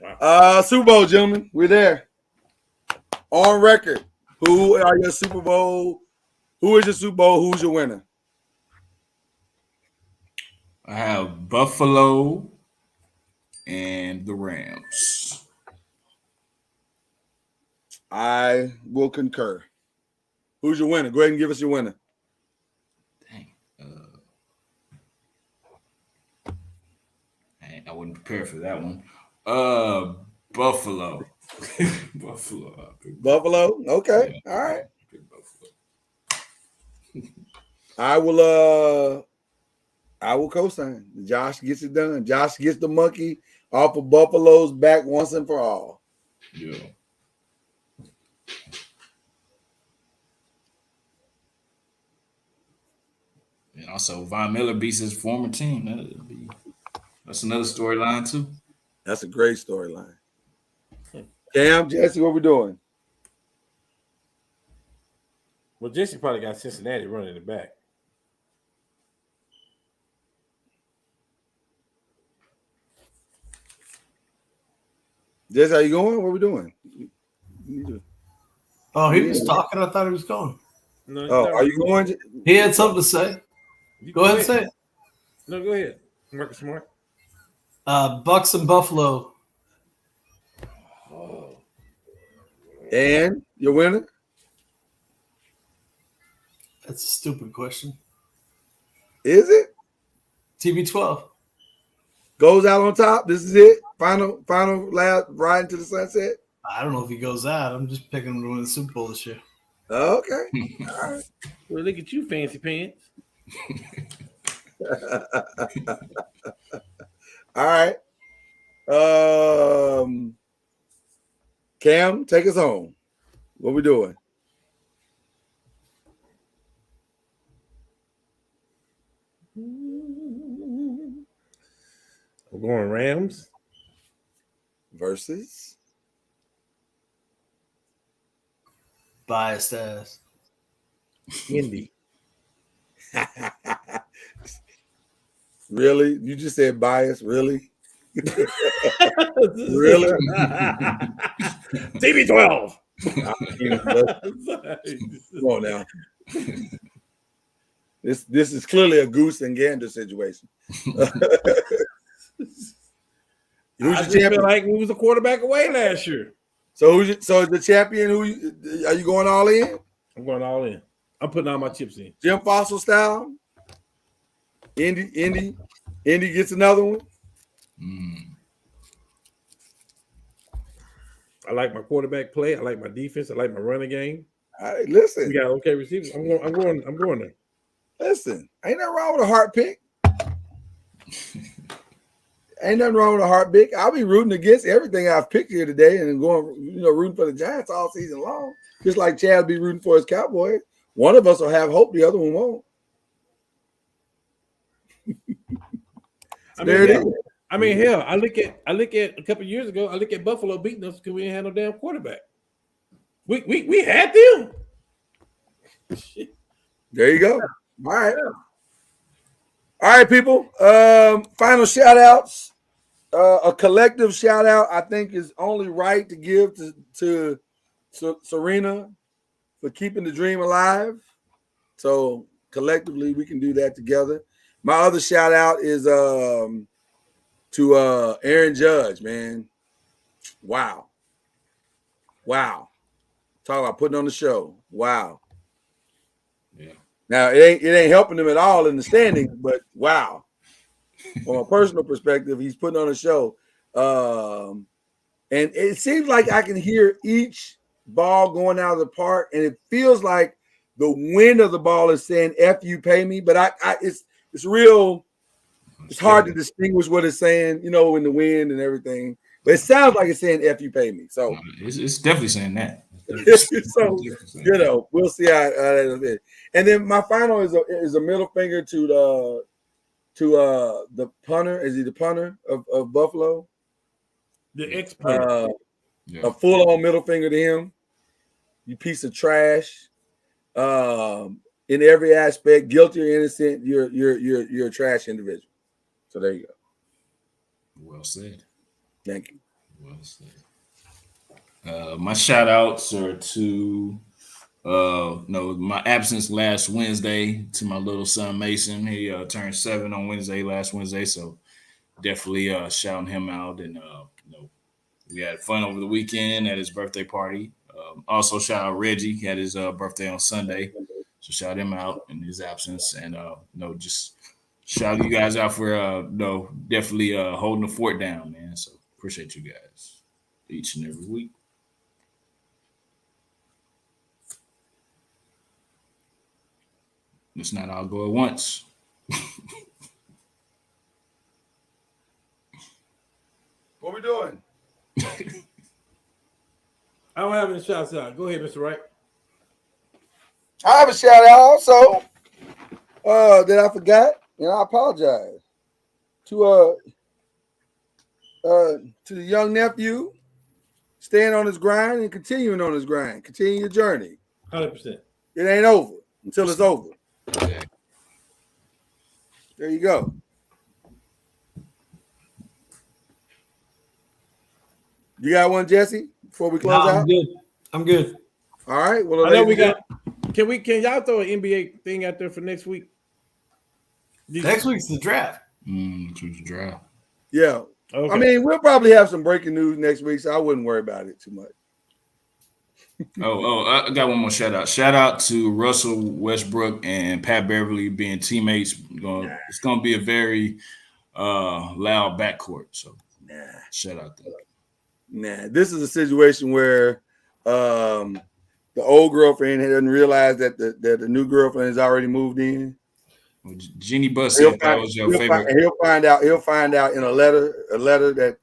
Wow. Super Bowl, gentlemen. We're there. On record. Who are your Super Bowl? Who is your Super Bowl? Who's your winner? I have Buffalo and the Rams. I will concur. Who's your winner? Go ahead and give us your winner. Dang. I wasn't prepared for that one. Buffalo. Buffalo? Okay. Yeah. All right. Buffalo. I will co-sign. Josh gets it done. Josh gets the monkey off of Buffalo's back once and for all. Yeah. And also, Von Miller beats his former team. That's another storyline too. That's a great storyline. Cam, Jesse, what we doing? Well, Jesse probably got Cincinnati running it back. This how you going? What we doing? Oh, he was talking. I thought he was going. No, Oh, are you going? He had something to say. Go ahead and say it. No, go ahead. Marcus Smart. Bucks and Buffalo. And your winner? That's a stupid question. Is it? TB12. Goes out on top. This is it. Final last ride into the sunset. I don't know if he goes out. I'm just picking him to win the Super Bowl this year. Okay. All right. Well, look at you, fancy pants. All right. Cam, take us home. What we doing? We're going Rams Versus Biased ass. Indy. Really? You just said bias? Really? Really? TB12. Come on now. This is clearly a goose and gander situation. Who's I your just feel champion? like we was a quarterback away last year. So so the champion? Are you going all in? I'm going all in. I'm putting all my chips in. Jim Fossil style. Indy gets another one. I like my quarterback play. I like my defense. I like my running game. All right, listen. We got okay receivers. I'm going there. Listen, ain't nothing wrong with a heart pick. Ain't nothing wrong with a heart pick. I'll be rooting against everything I've picked here today and going, rooting for the Giants all season long. Just like Chad will be rooting for his Cowboys. One of us will have hope, the other one won't. I mean, hell, I look at a couple of years ago. I look at Buffalo beating us because we didn't have no damn quarterback. We had them. Shit. There you go. All right, people. Final shout outs. A collective shout out, I think, is only right to give to Serena for keeping the dream alive. So collectively, we can do that together. My other shout out is to Aaron Judge, man. Wow. Talk about putting on the show. Wow. Yeah. Now it ain't helping him at all in the standings, but wow. From a personal perspective, he's putting on a show. And it seems like I can hear each ball going out of the park, and it feels like the wind of the ball is saying "F you, pay me," but it's real. It's hard to distinguish what it's saying, in the wind and everything. But it sounds like it's saying "F you, pay me." So it's definitely saying that. so we'll see how that is. And then my final is a middle finger to the punter. Is he the punter of Buffalo? The ex-punter. A full-on middle finger to him. You piece of trash. In every aspect, guilty or innocent, you're a trash individual. So there you go. Well said. Thank you. Well said. My shout outs are to my absence last Wednesday to my little son Mason. He turned 7 on last Wednesday, so definitely shouting him out. And we had fun over the weekend at his birthday party. Also shout out Reggie. He had his birthday on Sunday, so shout him out in his absence. And just shout you guys out for definitely holding the fort down, man. So appreciate you guys each and every week. Let's not all go at once. What we doing? I don't have any shouts out. Go ahead, Mr. Wright. I have a shout out also that I forgot, and I apologize to the young nephew staying on his grind and continuing on his grind. Continue your journey. 100%. It ain't over until it's over. There you go. You got one, Jesse? Before we close No, out. I'm good. I'm good. All right. Well, I know we got. Can y'all throw an NBA thing out there for next week? Next week's the draft. Choose the draft. Yeah. Okay. I mean, we'll probably have some breaking news next week, so I wouldn't worry about it too much. I got one more shout out. Shout out to Russell Westbrook and Pat Beverly being teammates. It's gonna be a very loud backcourt. So shout out to that. Nah, this is a situation where the old girlfriend doesn't realize that the new girlfriend has already moved in. Jeannie Buss said that was your favorite. He'll find out in a letter that,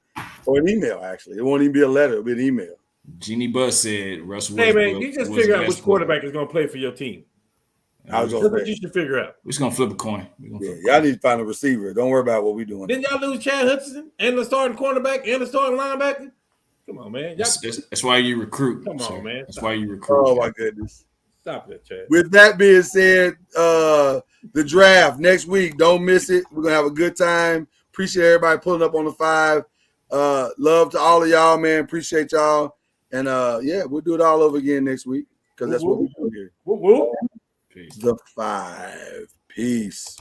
or an email. Actually, it won't even be a letter; it'll be an email. Jeannie Buss said Russell Hey Westbrook. man, you just figure out which quarterback is going to play for your team. That's what you should figure out. We're just gonna flip a coin. Y'all need to find a receiver. Don't worry about what we're doing. Didn't y'all lose Chad Hudson and the starting cornerback and the starting linebacker? Come on, man. That's why you recruit. Come on, man. That's why you recruit. Oh my goodness. Stop that, Chad. With that being said, the draft next week. Don't miss it. We're gonna have a good time. Appreciate everybody pulling up on the 5. Love to all of y'all, man. Appreciate y'all. And we'll do it all over again next week because that's what we do here. Peace. The 5. Peace.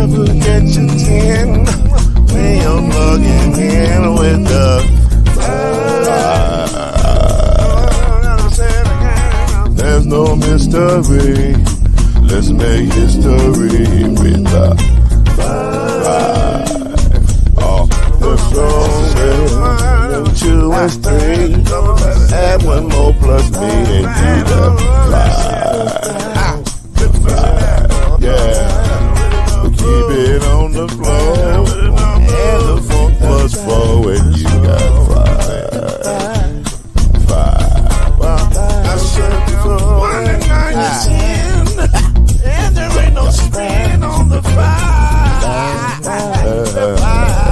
Will get you 10 when you're plugging in with the there's no mystery. Let's make history with the